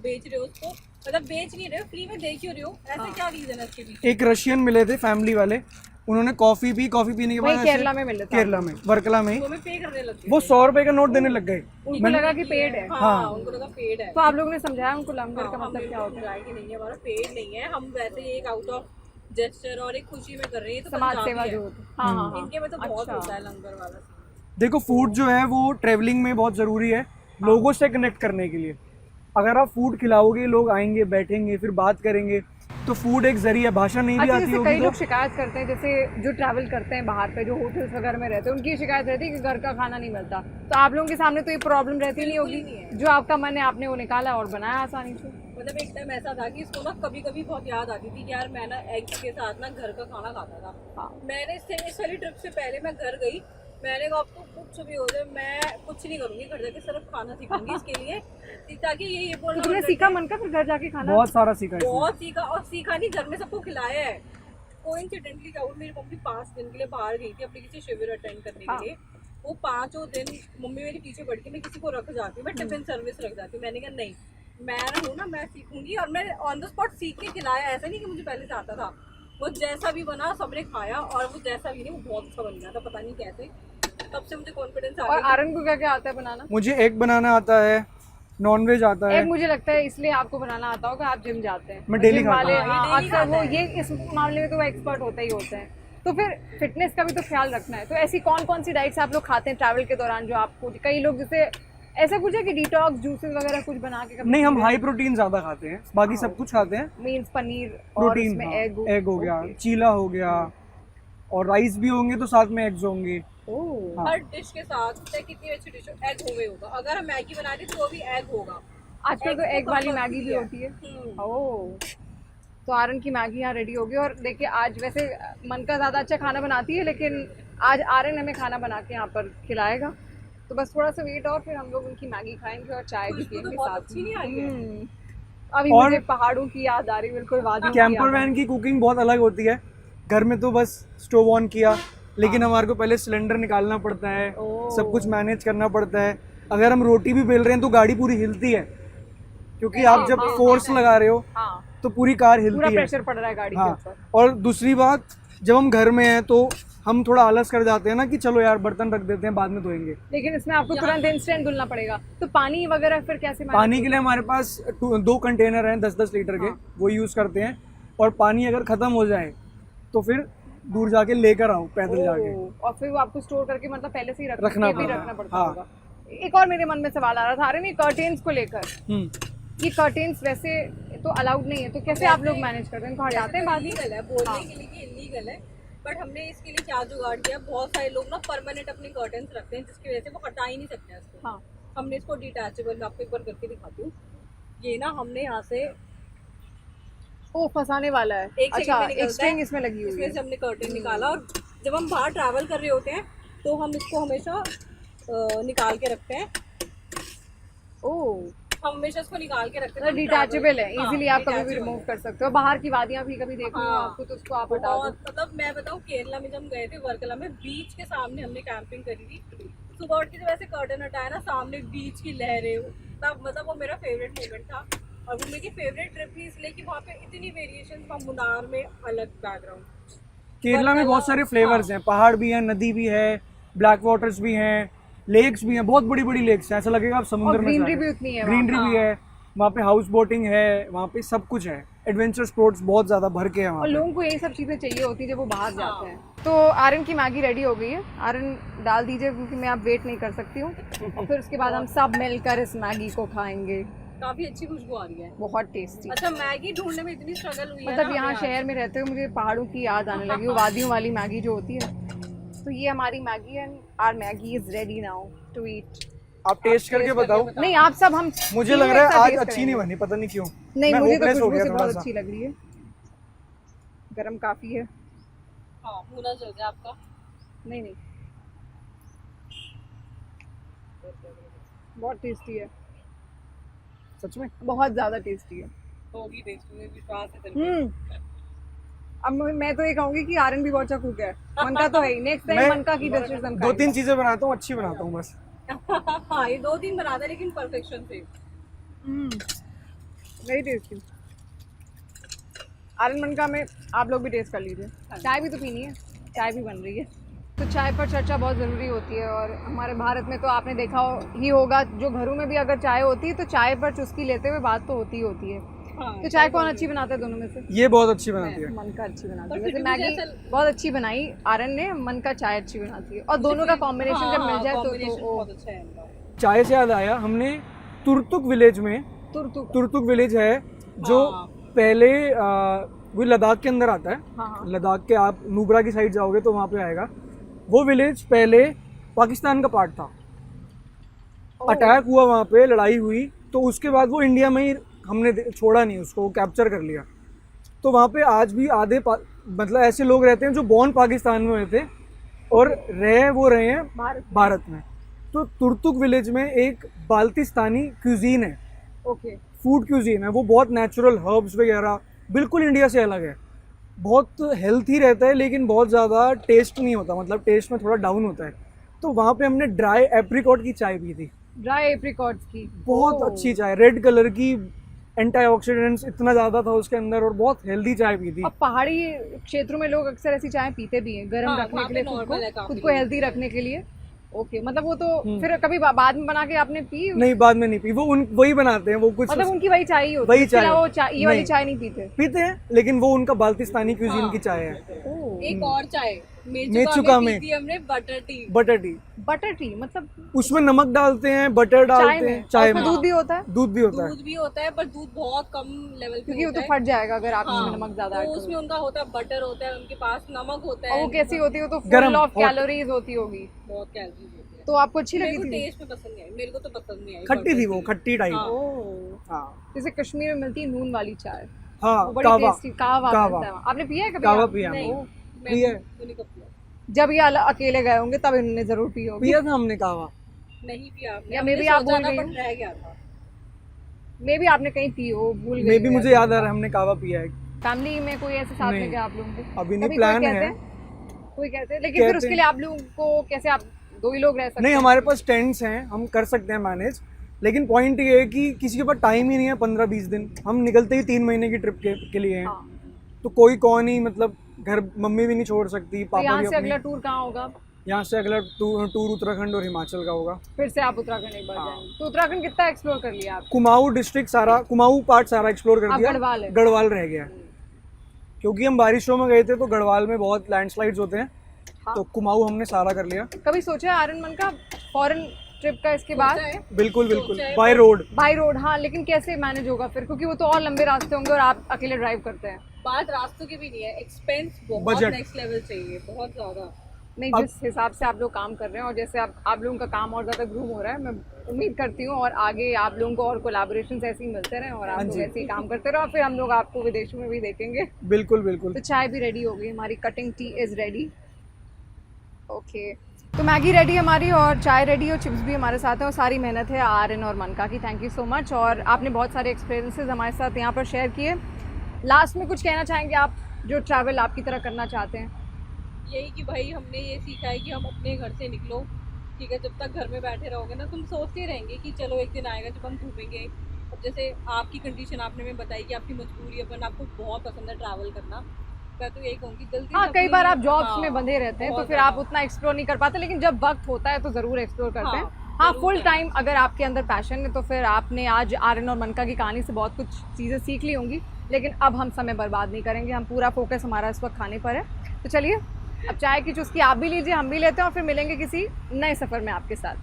बेच रहे हो उसको, मतलब बेच नहीं रहे हो, फ्री में दे क्यों रहे हो, ऐसे क्या रीजन है इसके पीछे? एक रशियन मिले थे फैमिली वाले, उन्होंने कॉफी पी, कॉफी पीने के वही बाद केरला में मिले थे? केरला में, वर्कला में, वो हमें पे करने लग गए। वो 100 रुपए का नोट देने लग गए। उनको लगा कि पेड है। हाँ, उनको लगा पेड है। तो आप लोगों ने समझाया उनको लंगर का हाँ, मतलब क्या होता है? समझाया कि नहीं है, हमारा पेड नहीं है, हम वैसे ही एक आउट ऑफ जेस्चर और एक खुशी में कर रहे हैं। तो समाज पंजाबी सेवा है। जो होता है। हाँ हाँ हाँ। इनके में तो बहुत अच्छा। होता है लंगर वाला सीन। देखो, फूड जो है वो ट्रेवलिंग में बहुत ज़रूरी है लोगों से कनेक्ट करने के लिए। अगर आप फूड खिलाओगे, लोग आएंगे, बैठेंगे, फिर बात करेंगे, तो फूड एक जरिया, भाषा नहीं भी अच्छा, आती जैसे होगी कई तो लोग शिकायत करते हैं, जैसे जो ट्रैवल करते हैं बाहर पे, जो होटल्स वगैरह में रहते हैं, उनकी शिकायत रहती है कि घर का खाना नहीं मिलता। तो आप लोगों के सामने तो ये प्रॉब्लम रहती नहीं होगी, जो आपका मन है आपने वो निकाला और बनाया आसानी से। मतलब एक टाइम ऐसा था कि इसको ना कभी कभी बहुत याद आती थी कि यार मैं ना एग्स के साथ ना घर का खाना खाता था। हाँ। मैंने इस वाली ट्रिप से पहले मैं घर गई, मैंने कहा आपको कुछ भी हो जाए मैं कुछ नहीं करूंगी, घर जाके सिर्फ खाना सीखूंगी इसके लिए, ताकि ये बोलना तो तुमने सीखा मन का फिर घर जाके खाना? बहुत सारा सीखा इसमें। बहुत सीखा, और सीखा नहीं, घर में सबको खिलाया है। कोइंसिडेंटली क्या हुआ, मेरी मम्मी 5 दिन के लिए बाहर गई थी अपने किसी शिविर अटेंड करने के लिए। वो 5 दिन मम्मी मेरे पीछे पड़ के मैं किसी को रख जाती हूँ, मैं टिफिन सर्विस रख जाती हूँ। मैंने कहा नहीं, मैं हूँ ना, मैं सीखूंगी, और मैं ऑन द स्पॉट सीख के खिलाया। ऐसा नहीं कि मुझे पहले से आता था, वो जैसा भी बना सबने खाया, और वो जैसा भी नहीं वो बहुत अच्छा बन गया था, पता नहीं कैसे। तब से मुझे कॉन्फिडेंस आ और गया। आरन को क्या क्या आता है बनाना? मुझे एग बनाना आता है, नॉनवेज आता है। एक मुझे लगता है इसलिए आपको बनाना आता होगा, आप जिम जाते हैं। मैं daily जिम खाता वाले हूँ। हाँ, daily अक्सर खाता वो है। ये इस मामले में तो वो एक्सपर्ट होते ही होते हैं। तो फिर फिटनेस का भी तो ख्याल रखना है। तो ऐसी कौन कौन सी डाइट्स आप लोग खाते हैं ट्रैवल के दौरान, जो आपको, कई लोग जैसे ऐसा कुछ है कि डिटॉक्स जूसेस वगैरह कुछ बना के कभी? नहीं, हम हाई प्रोटीन ज्यादा खाते हैं, बाकी सब कुछ खाते हैं। मीन्स पनीर और प्रोटीन, उसमें हाँ, एग हो गया, ओके। चीला हो गया, और राइस भी होंगे तो साथ में एग्स होंगे। ओह, हाँ। हर डिश के साथ चाहे कितनी अच्छी डिश हो, एग हो गई होगा। अगर हम मैगी बना रहे तो भी एग होगा। आजकल तो एग वाली मैगी भी होती है। हम्म। ओह, तो आरन की मैगी यहाँ रेडी होगी। और देखिए आज वैसे मन का ज़्यादा अच्छा खाना बनाती है, लेकिन आज आरन हमें खाना बना के यहाँ पर खिलाएगा। तो बस थोड़ा सा वेट और फिर हम लोग उनकी मैगी खाएंगे और चाय भी खुशबू तो पियेंगे बहुत साथ अच्छी नहीं आई है। में। अभी और मुझे पहाड़ों की याद आ रही, बिल्कुल वादियों की कैंपर याद आ वैन की कुकिंग बहुत अलग होती है। घर में तो बस स्टोव ऑन किया, लेकिन हमारे को पहले सिलेंडर निकालना पड़ता है, ओह। सब कुछ मैनेज करना पड़ता है। अगर हम रोटी भी बेल रहे हैं तो गाड़ी पूरी हिलती है, क्योंकि आप जब फोर्स लगा रहे हो हाँ, तो पूरी कार पूरा हिलती है। प्रेशर पड़ रहा है गाड़ी के हाँ, ऊपर। और दूसरी बात, जब हम घर में हैं तो हम थोड़ा आलस कर जाते हैं ना कि चलो यार बर्तन रख देते हैं, बाद में धोएंगे। लेकिन इसमें आपको तुरंत इंस्टेंट धुलना पड़ेगा। तो पानी वगैरह फिर कैसे manage पानी के लिए हमारे पास 2 कंटेनर हैं 10-10 लीटर के, वो यूज़ करते हैं। और पानी अगर ख़त्म हो जाए तो फिर दूर जाके लेकर आओ, पैदल जाके। ओह, और फिर वो आपको स्टोर करके मतलब पहले से ही रखना भी पड़ता है। रखना पड़ता हाँ। होगा। एक और मेरे मन में सवाल आ रहा था, अरे कर्टेन्स को लेकर, ये कर्टेन्स वैसे तो अलाउड नहीं है, तो कैसे आप लोग मैनेज करते हैं? इनको हटाते हैं बाद में? इलीगल है, बोलने के लिए कि इलीगल है, बट हमने इसके लिए क्या जुगाड़ किया, बहुत सारे लोग ना परमानेंट अपने कर्टन्स रखते हैं, जिसकी वजह से वो हटा ही नहीं सकते हैं इसको। हाँ, हमने इसको डिटैचेबल, मैं आपको एक बार करके दिखाती हूँ। ये ना हमने यहाँ से ओ फंसाने वाला है। एक अच्छा, सेकंड में एक निकलता स्ट्रिंग है, इसमें लगी हुई इसमें है। से हमने कर्टन निकाला, और जब हम बाहर ट्रैवल कर रहे होते हैं तो हम इसको हमेशा निकाल के रखते हैं। ओह, हम हमेशा इसको निकाल के रखते हैं। मतलब डिटैचेबल है, हाँ, इजीली आप कभी भी detachable रिमूव है। कर सकते हो। बाहर की वादियाँ भी कभी देखनी हो हाँ। आपको तो उसको आप हटा दो। बहुत, मतलब मैं बताऊँ, केरला में जब हम गए थे, वर्कला में बीच के सामने हमने कैंपिंग करी थी। सुबह उठ के जब ऐसे कर्टन हटाया ना, सामने बीच की लहरें, तब मतलब वो मेरा फेवरेट मोमेंट था। और वो मेरी फेवरेट ट्रिप थी इसलिए कि वहाँ पे इतनी वेरिएशन था, मुनार में अलग बैकग्राउंड। केरला में बहुत सारे फ्लेवर्स हैं, पहाड़ भी हैं, नदी भी है, ब्लैक वाटर्स भी हैं, लेक्स भी हैं, बहुत बड़ी बड़ी लेक्स हैं, ऐसा लगेगा आप समुद्र और में ग्रीनरी भी उतनी है वहाँ। ग्रीनरी भी है वहाँ पे, हाउस बोटिंग है वहाँ पे, सब कुछ है। एडवेंचर स्पोर्ट्स बहुत ज़्यादा भर के हैं वहाँ और पे। लोगों को यही सब चीज़ें चाहिए होती है जब वो बाहर जाते हैं। तो आरन की मैगी रेडी हो गई है, आरन डाल दीजिए क्योंकि मैं अब वेट नहीं कर सकती हूँ। और फिर उसके बाद हम सब मिलकर इस मैगी को खाएंगे। काफी अच्छी खुशबू आ रही है। बहुत टेस्टी। अच्छा, मैगी ढूंढने में इतनी स्ट्रगल हुई है मतलब ना यहाँ हमें शहर में रहते हुए मुझे पहाड़ों की याद आने लगी, वो वादियों वाली मैगी जो होती है। तो ये हमारी मैगी है, our Maggi is ready now to eat. आप टेस्ट करके बताओ। नहीं, आप सब, हम मुझे लग रहा है आज अच्छी नहीं बनी, पता नहीं क्यों। नहीं, मैं मुझे तो hopeless हो खुशबू गया से थोड़ा बहुत सा। अच्छी लग रही है। गरम काफी है। हाँ, भुना जल गया आपका। नहीं नहीं, बहुत टेस्टी है, सच में बहुत ज्यादा टेस्टी है। होगी टेस्ट में, विश्वास है तेरे पे। अब मैं तो ये कहूंगी कि आरन भी बहुत अच्छा कुक है। मनका तो है ही, नेक्स्ट टाइम मैं मनका की डिशेस हम 2-3 चीजें बनाता हूँ, अच्छी बनाता हूँ बस। हाँ, ये 2-3 बनाता है लेकिन परफेक्शन से। Very tasty. आरन मनका में आप लोग भी टेस्ट कर लीजिए। चाय भी तो पीनी है, चाय भी बन रही है। तो चाय पर चर्चा बहुत ज़रूरी होती है, और हमारे भारत में तो आपने देखा ही होगा, जो घरों में भी अगर चाय होती है तो चाय पर चुस्की लेते हुए बात तो होती ही होती है। हाँ, तो चाय कौन अच्छी बनाता है दोनों में से? ये बहुत अच्छी बनाती है। मनका अच्छी बनाती पर है। फिर वैसे भी मैगी मुझे ऐसा- बहुत अच्छी बनाई आरन ने, मनका चाय अच्छी बनाती है। और दोनों का कॉम्बिनेशन जब मिल जाए combination तो बहुत अच्छा है इनका। चाय से याद आया, हमने तुर्तुक विलेज में, तुरतुक तुर्तुक विलेज है जो हाँ। पहले वो लद्दाख के अंदर आता है। हाँ। लद्दाख के आप नुब्रा की साइड जाओगे तो वहाँ पे आएगा। वो विलेज पहले पाकिस्तान का पार्ट था। अटैक हुआ वहाँ पे, लड़ाई हुई, तो उसके बाद वो इंडिया में ही हमने छोड़ा नहीं उसको, कैप्चर कर लिया। तो वहाँ पे आज भी मतलब ऐसे लोग रहते हैं जो बॉर्न पाकिस्तान में हुए थे और रहे हैं भारत में। तो तुर्तुक विलेज में एक बाल्टिस्तानी क्यूजीन है, ओके, फूड क्यूजीन है। वो बहुत नेचुरल हर्ब्स वगैरह, बिल्कुल इंडिया से अलग है। बहुत हेल्थी रहता है लेकिन बहुत ज़्यादा टेस्ट नहीं होता, मतलब टेस्ट में थोड़ा डाउन होता है। तो वहाँ पे हमने ड्राई एप्रिकॉट की चाय पी थी, ड्राई एप्रिकॉट्स की, बहुत अच्छी चाय, रेड कलर की, एंटीऑक्सीडेंट्स इतना ज़्यादा था उसके अंदर और बहुत हेल्दी चाय पी थी। अब पहाड़ी क्षेत्रों में लोग अक्सर ऐसी चाय पीते भी हैं, गर्म हाँ, रखने वहाँ के लिए, पे normal है काफी खुद को हेल्दी रखने के लिए। ओके, मतलब वो तो फिर कभी बाद में बना के आपने पी? नहीं, बाद में नहीं पी, वो वही बनाते हैं, वो कुछ मतलब उनकी वही चाय ही होती वही है, इसके चाय, अलावा वो ये वाली नहीं। चाय नहीं पीते? पीते हैं, लेकिन वो उनका बाल्टिस्तानी क्यूजीन की चाय है। एक और चाय मेचुका में पी थी हमने, butter tea. Butter tea, butter tea मतलब उसमें नमक डालते हैं, बटर डालते हैं, चाय में दूध भी होता है? दूध भी होता है, दूध भी होता है पर दूध बहुत कम लेवल पे क्योंकि वो होता तो है। फट जाएगा अगर आप हाँ, उसमें नमक ज्यादा ऐड तो करोगे। उसमें उनका होता है बटर होता है, उनके पास नमक होता और है। वो कैसी होती है? वो तो गरम, फुल ऑफ hot। कैलोरीज होती होगी, बहुत कैलोरीज होती है। तो आपको अच्छी मेरे लगी को थी? टेस्ट में पसंद नहीं आई, मेरे को तो पसंद नहीं आई। खट्टी थी वो, खट्टी टाइप। हाँ। ओह, हाँ जैसे कश्मीर में मिलती है नून वाली चाय, हाँ, वो बड़ी कावा, टेस्टी, कावा कावा। मिलता है। आपने पिया है कभी? कावा आप? पिया नहीं, हमने। मैं पिया है। तो नहीं पिया। जब ये अकेले गए होंगे तब इन्होंने जरूर पी होगी। पिया था हमने कावा। नहीं पिया या हमने, मे बी आप सोचा भूल था गई बट हो। रह गया था। मे बी आपने कहीं पी हो, भूल गए मे भी हो मुझे या याद आ रहा है हमने कावा पिया है। फैमिली में कोई ऐसे साथ में नहीं। गया आप लोगों के? अभी नहीं, कभी प्लान कोई है। कहते हैं? कोई कहते हैं, लेकिन फिर कहते उसके हैं। लिए आप लोगों को कैसे, आप दो ही लोग रह सकते नहीं, हैं? हमारे पास टेंट्स हैं, हम कर सकते हैं मैनेज, लेकिन पॉइंट ये है कि किसी के पास टाइम ही नहीं है 15-20 दिन। हम निकलते ही 3 महीने की ट्रिप के लिए हैं। हाँ। तो कोई कौन ही, मतलब घर मम्मी भी नहीं छोड़ सकती, तो पापा यहाँ भी से अपनी। अगला टूर कहाँ होगा? यहाँ से अगला टूर उत्तराखंड और हिमाचल का होगा। फिर से आप उत्तराखंड एक बार हाँ। जाएंगे? तो उत्तराखंड कितना एक्सप्लोर कर लिया आप? कुमाऊं डिस्ट्रिक्ट सारा, कुमाऊं पार्ट सारा एक्सप्लोर कर अब दिया। गढ़वाल है। गढ़वाल रह गया, क्योंकि हम बारिशों में गए थे तो गढ़वाल में बहुत लैंडस्लाइड्स होते हैं। हाँ। तो कुमाऊं हमने सारा कर लिया। कभी सोचा है आर्यन मन का फॉरेन ट्रिप का इसके बाद? सोचा है। बिल्कुल बिल्कुल, सोचा है, बाय रोड। बाई रोड, हाँ, लेकिन कैसे मैनेज होगा फिर, क्योंकि वो तो और लंबे रास्ते होंगे और आप अकेले ड्राइव करते हैं। बात रास्तों की भी नहीं है, एक्सपेंस बहुत Budget। नेक्स्ट लेवल चाहिए, बहुत ज्यादा। नहीं, जिस हिसाब से आप लोग काम कर रहे हैं और जैसे आप लोगों का काम और ज़्यादा ग्रूम हो रहा है, मैं उम्मीद करती हूँ और आगे आप लोगों को और कोलैबोरेशंस ऐसे ही मिलते रहें और आप लोग जी। ऐसे ही काम करते रहो और फिर हम लोग आपको विदेशों में भी देखेंगे। बिल्कुल बिल्कुल। तो चाय भी रेडी हो गई हमारी, cutting T is ready. Okay, तो मैगी रेडी है हमारी और चाय रेडी और चिप्स भी हमारे साथ हैं और सारी मेहनत है आर्यन और मनका की। Thank you so much. और आपने बहुत सारे एक्सपीरियंसेस हमारे साथ यहाँ पर शेयर किए। लास्ट में कुछ कहना चाहेंगे आप, जो ट्रैवल आपकी तरह करना चाहते हैं? यही कि भाई हमने ये सीखा है कि हम अपने घर से निकलो, ठीक है। जब तक घर में बैठे रहोगे ना, तुम सोचते रहेंगे कि चलो एक दिन आएगा जब हम घूमेंगे। अब जैसे आपकी कंडीशन आपने में बताई कि आपकी मजबूरी अपन, आपको बहुत पसंद है ट्रैवल करना, मैं तो यही कहूँगी जल्दी। हाँ, कई बार आप जॉब्स हाँ, में बंधे रहते हैं तो बहुत फिर आप ज़्यादा। उतना एक्सप्लोर नहीं कर पाते, लेकिन जब वक्त होता है तो ज़रूर एक्सप्लोर करते हैं। हाँ, जरूर फुल करें। टाइम अगर आपके अंदर पैशन है तो फिर आपने आज आर्यन और मनका की कहानी से बहुत कुछ चीज़ें सीख ली होंगी, लेकिन अब हम समय बर्बाद नहीं करेंगे, हम पूरा फोकस हमारा इस वक्त खाने पर है। तो चलिए अब चाय की चुस्की आप भी लीजिए, हम भी लेते हैं और फिर मिलेंगे किसी नए सफ़र में आपके साथ।